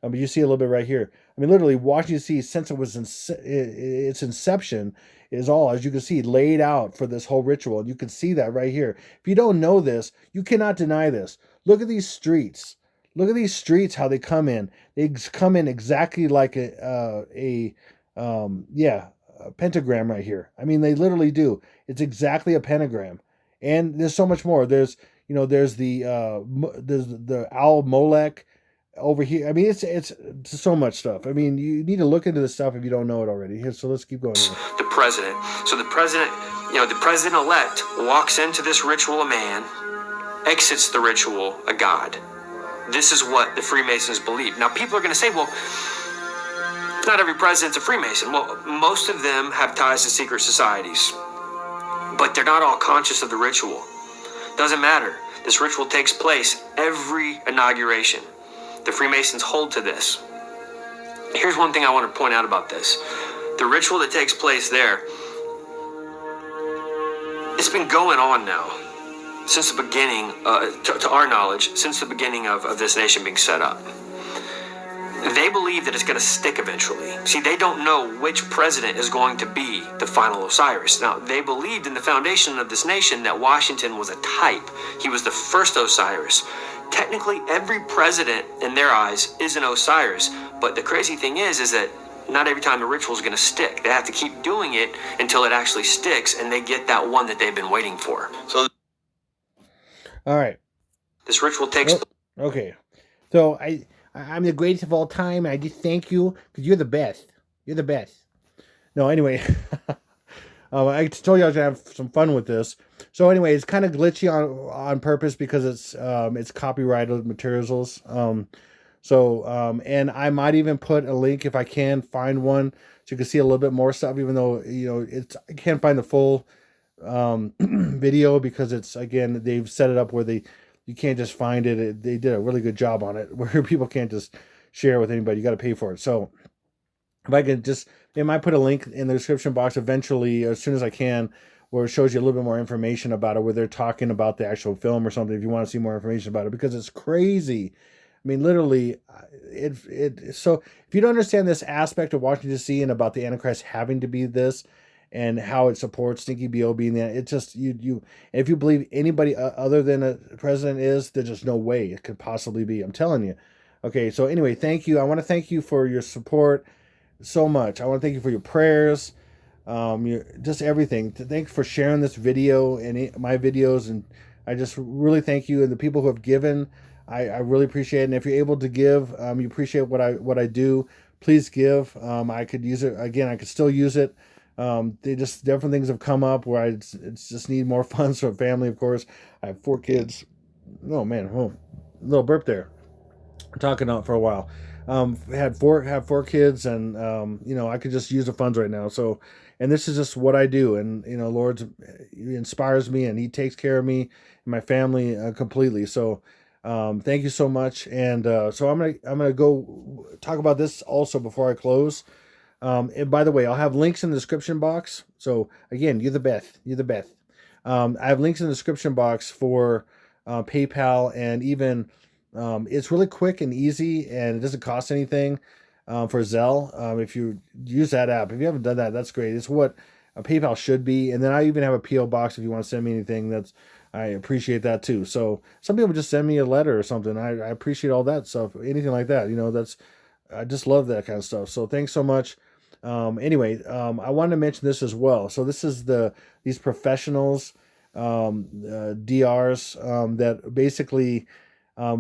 I mean, you see a little bit right here. I mean, literally, Washington DC, since it was its inception, is all, as you can see, laid out for this whole ritual. And you can see that right here. If you don't know this, you cannot deny this. Look at these streets. Look at these streets, how they come in. They come in exactly like a pentagram right here. I mean, they literally do. It's exactly a pentagram. And there's so much more. There's the Owl Molech over here. I mean, it's so much stuff. I mean, you need to look into this stuff if you don't know it already. Here, so let's keep going here. The president. So the president-elect walks into this ritual a man, exits the ritual a god. This is what the Freemasons believe. Now, people are going to say, well, not every president's a Freemason. Well, most of them have ties to secret societies, but they're not all conscious of the ritual. Doesn't matter. This ritual takes place every inauguration. The Freemasons hold to this. Here's one thing I want to point out about this. The ritual that takes place there, it's been going on now since the beginning, to our knowledge, since the beginning of this nation being set up. They believe that it's going to stick eventually. See, they don't know which president is going to be the final Osiris. Now, they believed in the foundation of this nation that Washington was a type. He was the first Osiris. Technically, every president in their eyes is an Osiris. But the crazy thing is that not every time the ritual is going to stick. They have to keep doing it until it actually sticks, and they get that one that they've been waiting for. So, all right. This ritual takes... Okay. So, I'm the greatest of all time. I just thank you because you're the best. You're the best. No, anyway, I told you I was gonna have some fun with this. So anyway, it's kind of glitchy on purpose because it's copyrighted materials. And I might even put a link if I can find one so you can see a little bit more stuff. Even though I can't find the full video because they've set it up where you can't just find it. They did a really good job on it where people can't just share with anybody. You got to pay for it. So if I could I might put a link in the description box eventually, as soon as I can, where it shows you a little bit more information about it, where they're talking about the actual film or something, if you want to see more information about it, because it's crazy. I mean, literally, so if you don't understand this aspect of Washington DC and about the Antichrist having to be this, and how it supports Stinky BO being there. It just, if you believe anybody other than a president is, there's just no way it could possibly be. I'm telling you. Okay, so anyway, thank you. I want to thank you for your support so much. I want to thank you for your prayers, just everything. Thanks for sharing this video and my videos, and I just really thank you, and the people who have given. I really appreciate it. And if you're able to give, you appreciate what I do, please give. I could use it again. I could still use it. They just, different things have come up where it's just need more funds for a family. Of course, I have 4 kids. Oh man, little burp there. I'm talking out for a while. Have four kids, and I could just use the funds right now. So, and this is just what I do, and Lord, He inspires me, and He takes care of me and my family completely. So, thank you so much. And so I'm gonna go talk about this also before I close. And by the way, I'll have links in the description box. So again, you're the best. You're the best. I have links in the description box for PayPal, and even it's really quick and easy, and it doesn't cost anything for Zelle. If you use that app, if you haven't done that, that's great. It's what a PayPal should be. And then I even have a PO box if you want to send me anything. I appreciate that too. So some people just send me a letter or something. I appreciate all that stuff. Anything like that, I just love that kind of stuff. So thanks so much. Anyway, I wanted to mention this as well. So this is these professionals, DRs, that basically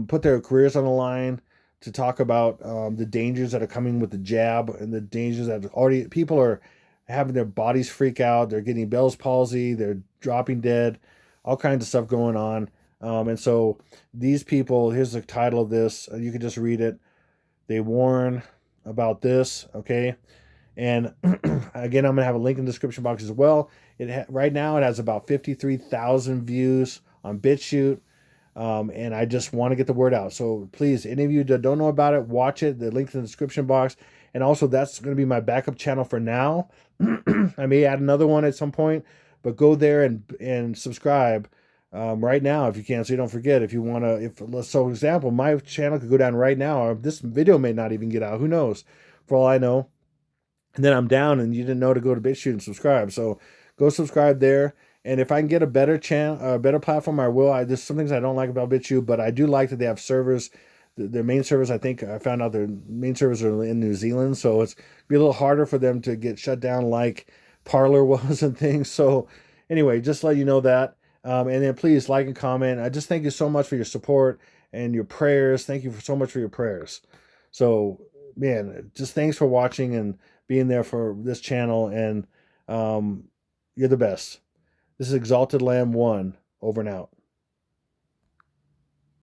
put their careers on the line to talk about the dangers that are coming with the jab, and the dangers that already people are having their bodies freak out. They're getting Bell's palsy. They're dropping dead. All kinds of stuff going on. And so these people, here's the title of this. You can just read it. They warn about this, okay? And again, I'm going to have a link in the description box as well. Right now, it has about 53,000 views on BitChute. And I just want to get the word out. So please, any of you that don't know about it, watch it. The link's in the description box. And also, that's going to be my backup channel for now. I may add another one at some point, but go there and subscribe right now if you can, so you don't forget. If you want to, so for example, my channel could go down right now, or this video may not even get out. Who knows? For all I know. And then I'm down, and you didn't know to go to BitChute and subscribe. So go subscribe there. And if I can get a better channel, a better platform, I will. There's some things I don't like about BitChute, but I do like that they have servers. Their main servers, I think I found out their main servers are in New Zealand, so it's be a little harder for them to get shut down like Parler was and things. So anyway, just let you know that. And then please like and comment. I just thank you so much for your support and your prayers. Thank you so much for your prayers. So man, just thanks for watching and being there for this channel. And you're the best. This is Exalted Lamb 1, over and out.